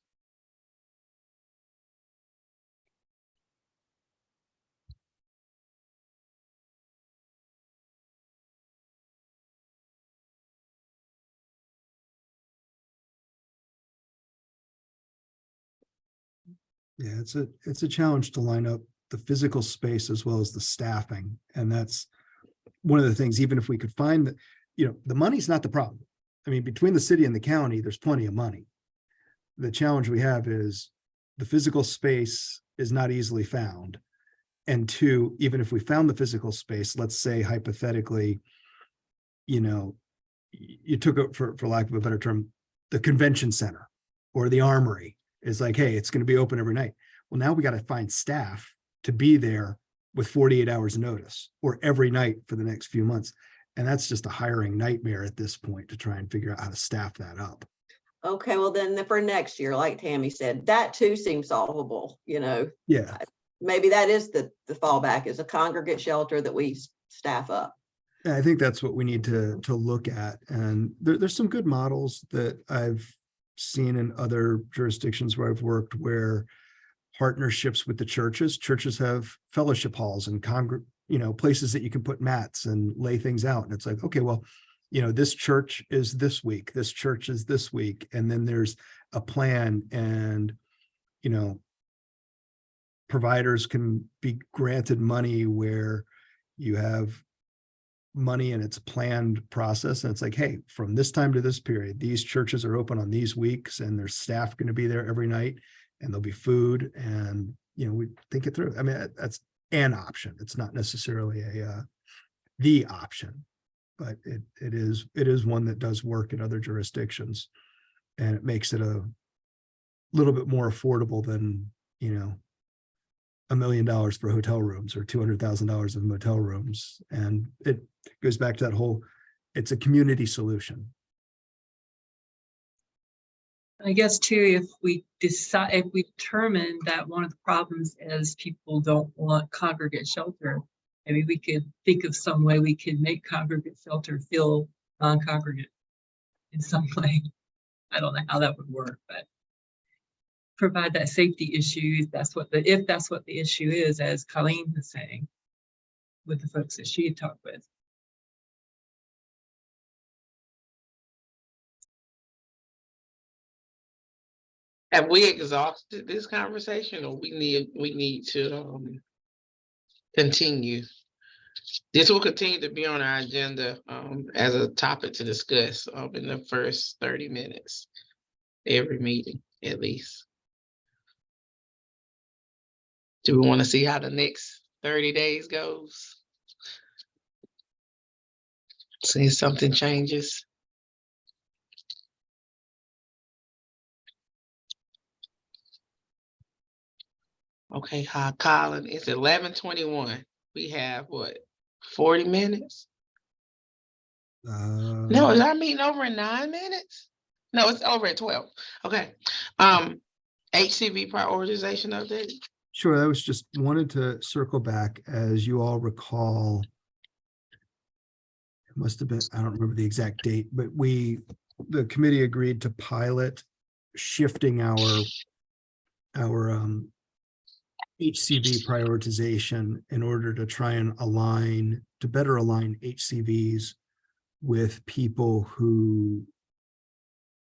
Yeah, it's a challenge to line up the physical space as well as the staffing. And that's one of the things, even if we could find that, the money's not the problem. I mean, between the city and the county, there's plenty of money. The challenge we have is the physical space is not easily found. And two, even if we found the physical space, let's say hypothetically, you took it for lack of a better term, the convention center or the armory is like, hey, it's going to be open every night. Well, now we got to find staff to be there with 48 hours notice or every night for the next few months. And that's just a hiring nightmare at this point to try and figure out how to staff that up. Okay, well then for next year, like Tammy said, that too seems solvable, Yeah. Maybe that is the fallback, is a congregate shelter that we staff up. I think that's what we need to look at. And there's some good models that I've seen in other jurisdictions where I've worked, where partnerships with the churches have fellowship halls and places that you can put mats and lay things out. And it's like, okay, well, this church is this week, this church is this week. And then there's a plan, and, providers can be granted money where you have money and it's a planned process. And it's like, hey, from this time to this period, these churches are open on these weeks and there's staff going to be there every night and there'll be food, and, we think it through. I mean, that's an option. It's not necessarily the option, but it is one that does work in other jurisdictions, and it makes it a little bit more affordable than, $1 million for hotel rooms or $200,000 of motel rooms. And it goes back to that whole, it's a community solution. I guess too, if we determine that one of the problems is people don't want congregate shelter, maybe we could think of some way we could make congregate shelter feel non-congregate in some way. I don't know how that would work, but provide that safety issue. If that's what the issue is, as Colleen was saying, with the folks that she had talked with. Have we exhausted this conversation, or we need to continue? This will continue to be on our agenda as a topic to discuss in the first 30 minutes, every meeting at least. Do we want to see how the next 30 days goes? See if something changes. Okay, Colin, it's 11:21. We have what, 40 minutes? No, is our meeting over in 9 minutes? No, it's over at 12. Okay. HCV prioritization update. Sure, I was just wanted to circle back. As you all recall, it must have been, I don't remember the exact date, but the committee agreed to pilot shifting our HCV prioritization in order to try and better align HCVs with people who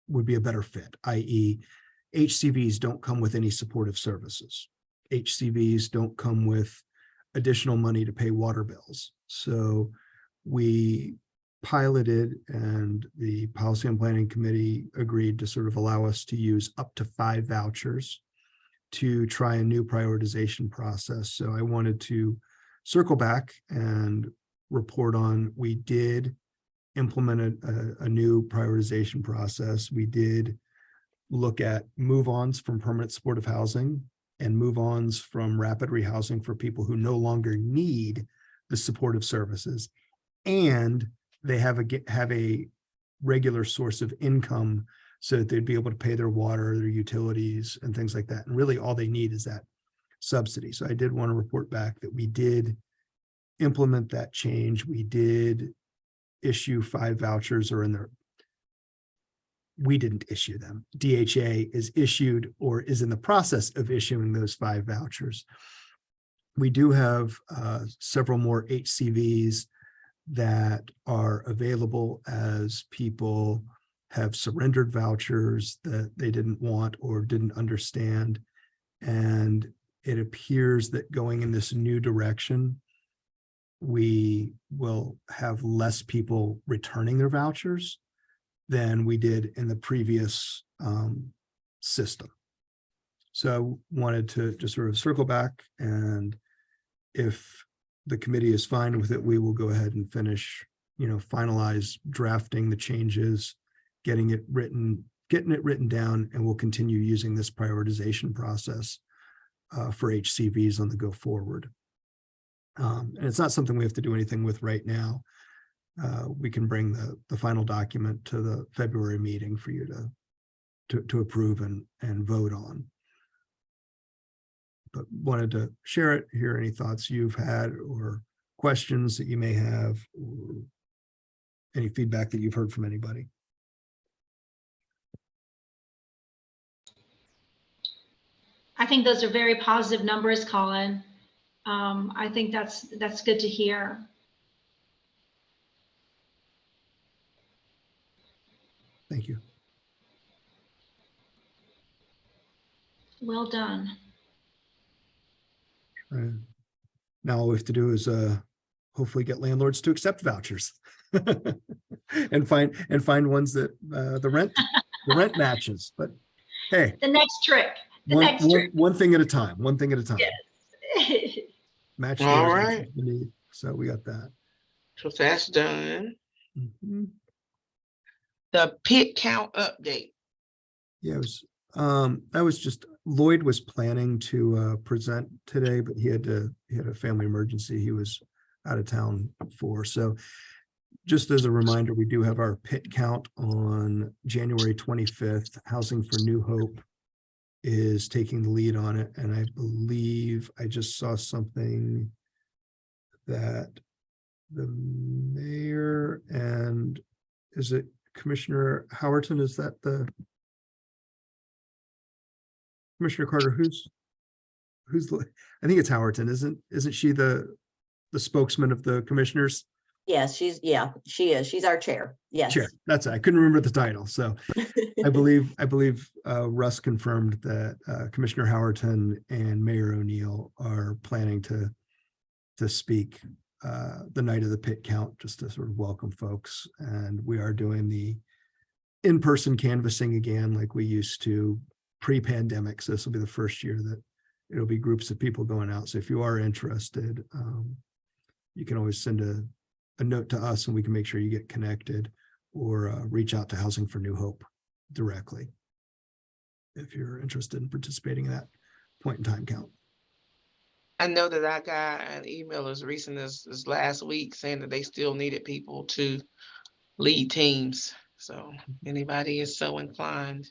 would be a better fit, i.e. HCVs don't come with any supportive services. HCVs don't come with additional money to pay water bills. So we piloted, and the Policy and Planning Committee agreed to sort of allow us to use up to 5 vouchers to try a new prioritization process. So I wanted to circle back and report on, we did implement a new prioritization process. We did look at move-ons from permanent supportive housing and move-ons from rapid rehousing for people who no longer need the supportive services, and they have a regular source of income so that they'd be able to pay their water, their utilities, and things like that. And really all they need is that subsidy. So I did want to report back that we did implement that change. We did issue 5 vouchers, or we didn't issue them. DHA is issued or is in the process of issuing those 5 vouchers. We do have several more HCVs that are available as people have surrendered vouchers that they didn't want or didn't understand. And it appears that going in this new direction, we will have less people returning their vouchers than we did in the previous system. So I wanted to just sort of circle back, and if the committee is fine with it, we will go ahead and finish, finalize drafting the changes, getting it written down, and we'll continue using this prioritization process for HCVs on the go forward. And it's not something we have to do anything with right now. We can bring the final document to the February meeting for you to approve and vote on. But wanted to share it, hear any thoughts you've had or questions that you may have, or any feedback that you've heard from anybody. I think those are very positive numbers, Colin. I think that's good to hear. Thank you. Well done. Now all we have to do is hopefully get landlords to accept vouchers and find ones that the rent matches. But hey, The next trick. One thing at a time. One thing at a time. Yes. Match All the right. need. So we got that. So that's done. Mhm. The pit count update. Yeah, that was just, Lloyd was planning to present today, but he had a family emergency he was out of town for. So just as a reminder, we do have our pit count on January 25th. Housing for New Hope is taking the lead on it. And I believe I just saw something that the mayor and, is it Commissioner Howerton? Is that the Commissioner Carter? Who's I think it's Howerton, isn't she the spokesman of the commissioners? Yes, she is. She's our chair. Yes. Chair. That's it. I couldn't remember the title. So I believe Russ confirmed that Commissioner Howerton and Mayor O'Neill are planning to speak the night of the pit count, just to sort of welcome folks. And we are doing the in-person canvassing again, like we used to pre-pandemic. So this will be the first year that it'll be groups of people going out. So if you are interested, you can always send a note to us and we can make sure you get connected, or reach out to Housing for New Hope directly if you're interested in participating in that point in time count. I know that I got an email as recent as last week saying that they still needed people to lead teams. So anybody is so inclined.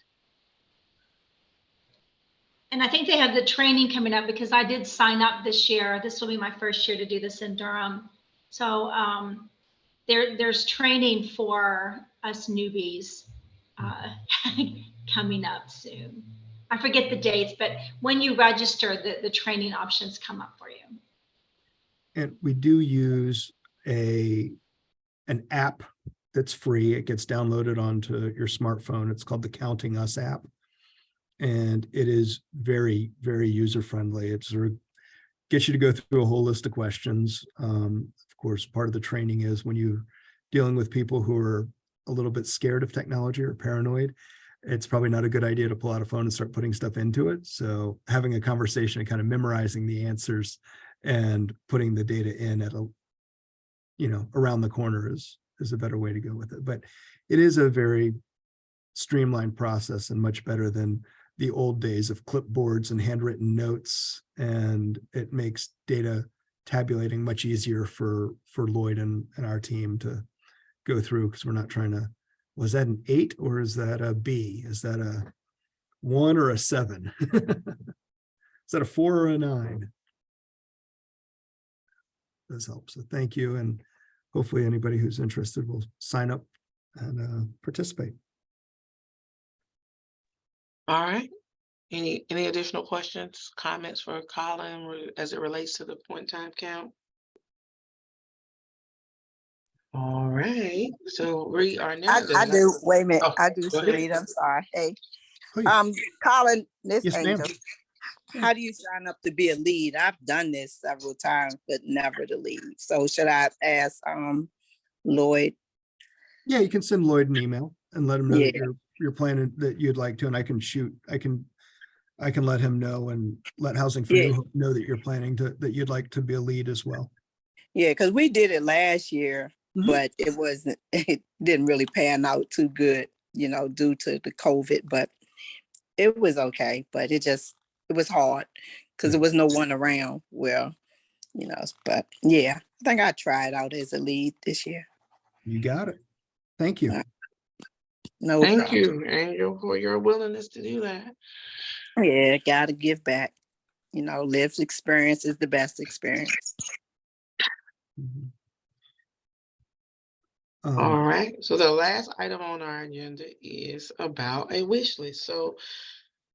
And I think they have the training coming up, because I did sign up this year. This will be my first year to do this in Durham. So there's training for us newbies coming up soon. I forget the dates, but when you register, the training options come up for you. And we do use an app that's free. It gets downloaded onto your smartphone. It's called the Counting Us app. And it is very, very user-friendly. It sort of gets you to go through a whole list of questions. Of course, part of the training is when you're dealing with people who are a little bit scared of technology or paranoid, it's probably not a good idea to pull out a phone and start putting stuff into it. So having a conversation and kind of memorizing the answers and putting the data in at around the corner is a better way to go with it. But it is a very streamlined process and much better than the old days of clipboards and handwritten notes. And it makes data tabulating much easier for Lloyd and our team to go through, because we're not trying to, was that an 8 or is that a B? Is that a 1 or a 7? Is that a 4 or a 9? This helps. So thank you. And hopefully anybody who's interested will sign up and participate. All right. Any additional questions, comments for Colin as it relates to the point time count? All right. So read our next. I do. Wait a minute. Oh, I do, go ahead. Sharita. I'm sorry. Hey, Please. Colin, Miss Yes, ma'am. Angel. how do you sign up to be a lead? I've done this several times, but never to lead. So should I ask Lloyd? Yeah, you can send Lloyd an email and let him know that Yeah. you're planning that you'd like to, and I can let him know and let Housing for Yeah. New Hope know that you're planning to, that you'd like to be a lead as well. Yeah, because we did it last year, Mhm. but it didn't really pan out too good, due to the COVID, but it was okay. But it was hard because there was no one around. Well, but yeah, I think I tried out as a lead this year. You got it. Thank you. No Thank problem. you, Angel, for your willingness to do that. Yeah, gotta give back. Lived experience is the best experience. Mhm. All right. So the last item on our agenda is about a wish list. So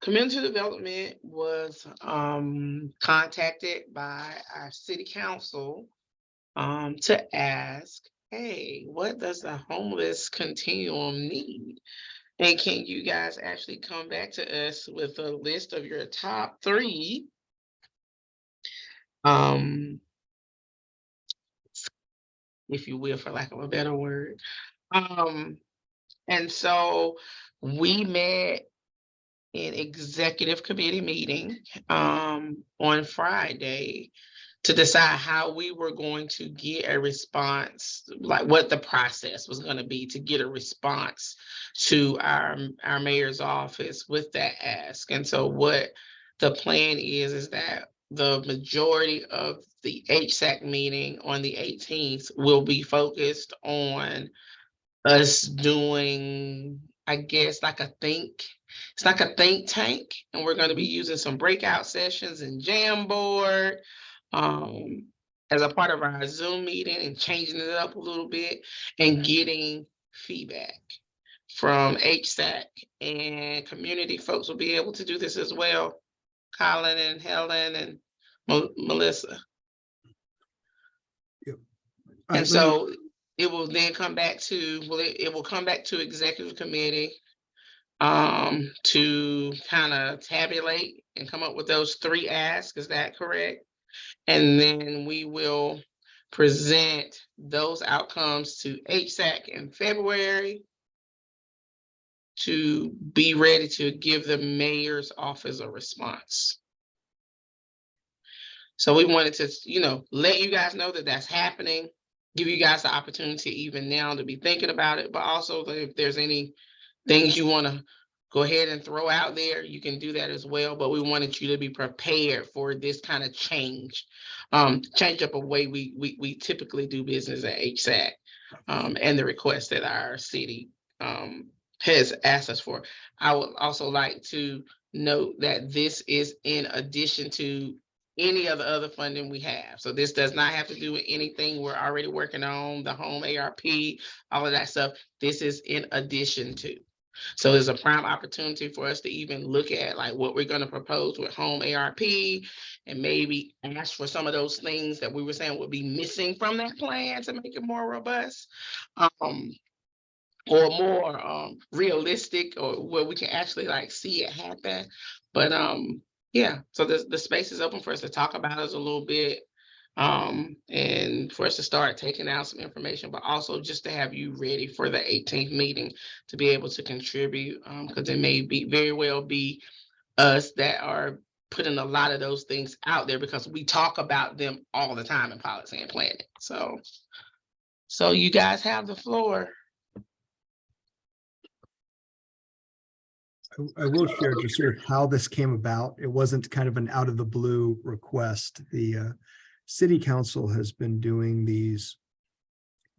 community development was contacted by our city council to ask, hey, what does the homeless continuum need? And can you guys actually come back to us with a list of your top 3 if you will, for lack of a better word. And so we met in executive committee meeting on Friday to decide how we were going to get a response, like what the process was going to be to get a response to our mayor's office with that ask. And so what the plan is that the majority of the HSAC meeting on the 18th will be focused on us doing, I guess, it's like a think tank, and we're going to be using some breakout sessions and Jamboard as a part of our Zoom meeting and changing it up a little bit and getting feedback from HSAC, and community folks will be able to do this as well. Colin and Helen and Melissa. Yep. And so it will then come back to, it will come back to executive committee to kind of tabulate and come up with those 3 asks. Is that correct? And then we will present those outcomes to HSAC in February to be ready to give the mayor's office a response. So we wanted to, let you guys know that that's happening, give you guys the opportunity even now to be thinking about it, but also if there's any things you want to go ahead and throw out there, you can do that as well. But we wanted you to be prepared for this kind of change up a way we typically do business at HSAC, and the request that our city has asked us for. I would also like to note that this is in addition to any of the other funding we have. So this does not have to do with anything we're already working on, the home ARP, all of that stuff. This is in addition to. So there's a prime opportunity for us to even look at like what we're going to propose with home ARP and maybe ask for some of those things that we were saying would be missing from that plan to make it more robust. Or more realistic, or where we can actually like see it happen. But yeah, so the space is open for us to talk about it a little bit, and for us to start taking out some information, but also just to have you ready for the 18th meeting to be able to contribute, because it may be very well be us that are putting a lot of those things out there because we talk about them all the time in policy and planning. So you guys have the floor. I will share just sort of how this came about. It wasn't kind of an out of the blue request. The city council has been doing these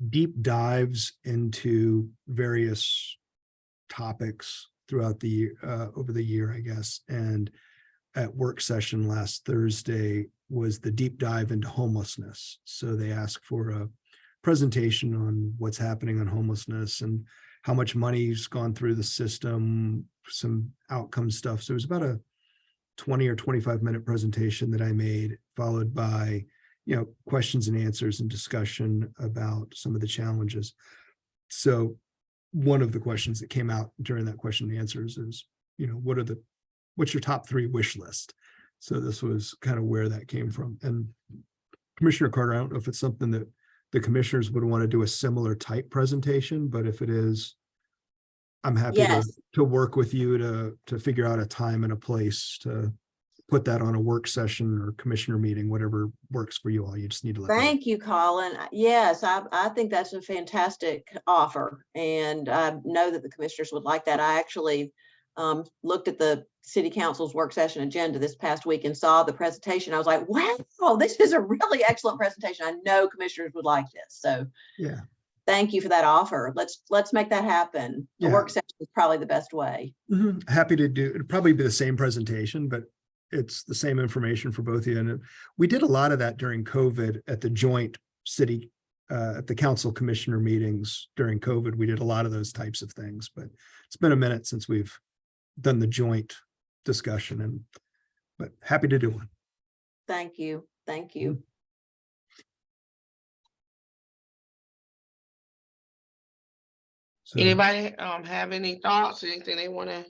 deep dives into various topics throughout the year, over the year, I guess. And at work session last Thursday was the deep dive into homelessness. So they asked for a presentation on what's happening on homelessness and how much money's gone through the system, some outcome stuff. So it was about a 20 or 25-minute presentation that I made, followed by, questions and answers and discussion about some of the challenges. So one of the questions that came out during that question and answers is, what's your top 3 wish list? So this was kind of where that came from. And Commissioner Carter, I don't know if it's something that the commissioners would want to do a similar type presentation, but if it is, I'm happy Yes. to work with you to figure out a time and a place to put that on a work session or commissioner meeting, whatever works for you all. You just need to let me know. Thank you, Colin. Yes, I think that's a fantastic offer. And I know that the commissioners would like that. I actually looked at the city council's work session agenda this past week and saw the presentation. I was like, wow, this is a really excellent presentation. I know commissioners would like this. So Yeah. thank you for that offer. Let's make that happen. The Yeah. work session is probably the best way. Happy to do, it'd probably be the same presentation, but it's the same information for both of you. And we did a lot of that during COVID at the joint city, at the council commissioner meetings during COVID. We did a lot of those types of things, but it's been a minute since we've done the joint discussion, but happy to do one. Thank you. Thank you. So, Anybody have any thoughts, anything they want to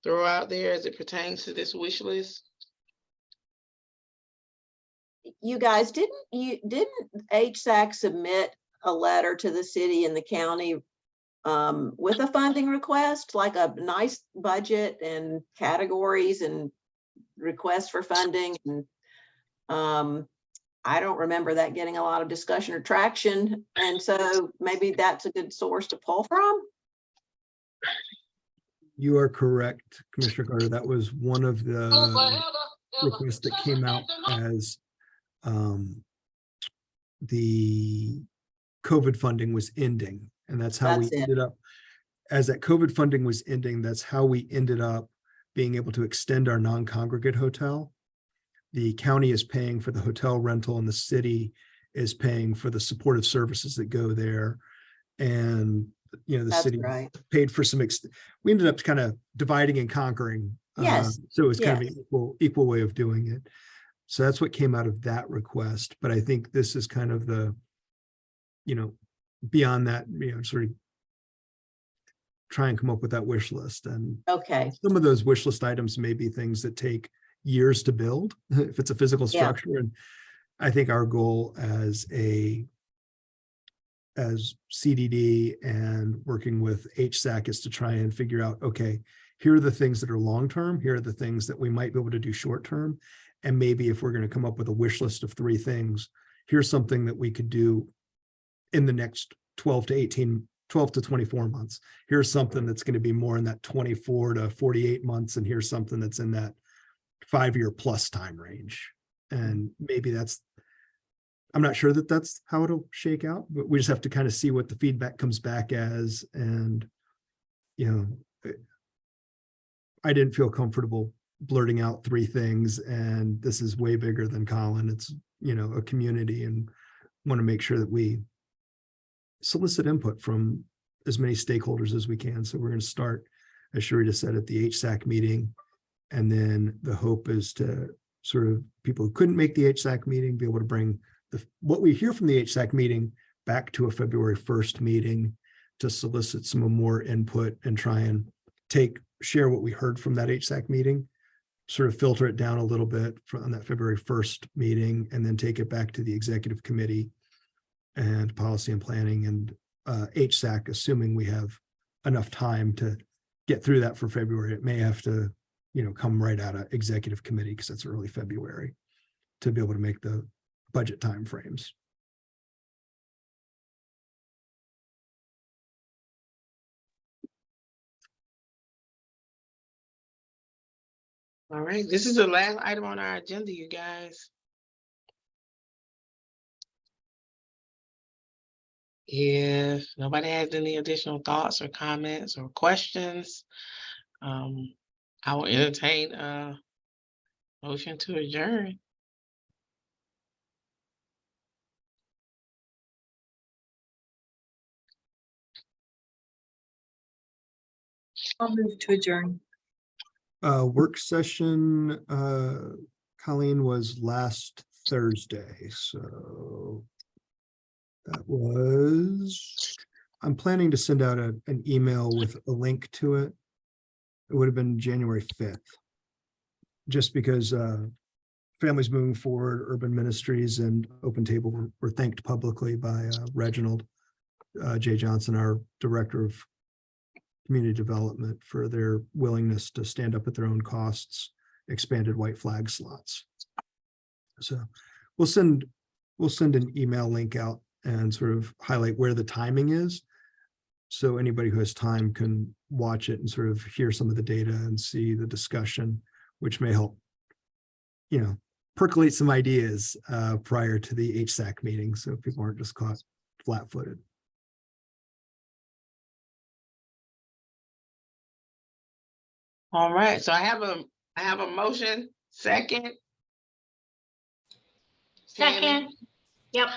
throw out there as it pertains to this wish list? You guys, didn't HSAC submit a letter to the city and the county with a funding request, like a nice budget and categories and requests for funding? And I don't remember that getting a lot of discussion or traction. And so maybe that's a good source to pull from. you are correct, Commissioner Carter. That was one of the requests that came out as the COVID funding was ending. And that's how we ended up, as that COVID funding was ending, that's how we ended up being able to extend our non-congregate hotel. The county is paying for the hotel rental and the city is paying for the supportive services that go there. And, you know, the city paid for some, we ended up kind of dividing and conquering. Yes. So it was kind of an equal way of doing it. So that's what came out of that request. But I think this is kind of the, you know, beyond that, you know, sort of try and come up with that wish list. And some of those wish list items may be things that take years to build if it's a physical structure. And I think our goal as CDD and working with HSAC is to try and figure out, okay, here are the things that are long-term, here are the things that we might be able to do short-term. And maybe if we're going to come up with a wish list of 3 things, here's something that we could do in the next 12 to 24 months. Here's something that's going to be more in that 24 to 48 months. And here's something that's in that 5-year plus time range. And maybe that's, I'm not sure that that's how it'll shake out, but we just have to kind of see what the feedback comes back as. And, you know, I didn't feel comfortable blurting out 3 things, and this is way bigger than Colin. It's, you know, a community, and want to make sure that we solicit input from as many stakeholders as we can. So we're going to start, as Sharita said, at the HSAC meeting. And then the hope is to sort of people who couldn't make the HSAC meeting be able to bring what we hear from the HSAC meeting back to a February 1st meeting to solicit some more input and try and share what we heard from that HSAC meeting, sort of filter it down a little bit from that February 1st meeting, and then take it back to the executive committee and policy and planning and HSAC, assuming we have enough time to get through that for February. It may have to, you know, come right out of executive committee because it's early February to be able to make the budget timeframes. All right, this is the last item on our agenda, you guys. If nobody has any additional thoughts or comments or questions, I will entertain a motion to adjourn. I'll move to adjourn. Work session, Colleen, was last Thursday. So that was, I'm planning to send out an email with a link to it. It would have been January 5th. just because Families Moving Forward, Urban Ministries, and Open Table were thanked publicly by Reginald J. Johnson, our Director of Community Development, for their willingness to stand up at their own costs, expanded white flag slots. So we'll send an email link out and sort of highlight where the timing is. So anybody who has time can watch it and sort of hear some of the data and see the discussion, which may help, percolate some ideas prior to the HSAC meeting, so people aren't just caught flat-footed. All right, so I have a motion, second. Second. Yep.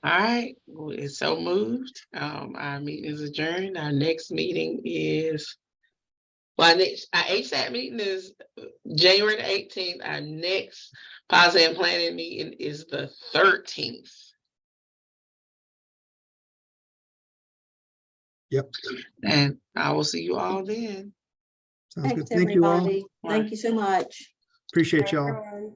All right, well, it's so moved. Our meeting is adjourned. Our next meeting is, our HSAC meeting is January the 18th. Our next policy and planning meeting is the 13th. Yep. And I will see you all then. Sounds good. Thanks, Thank you all. everybody. Thank you so much. Appreciate y'all. Everyone.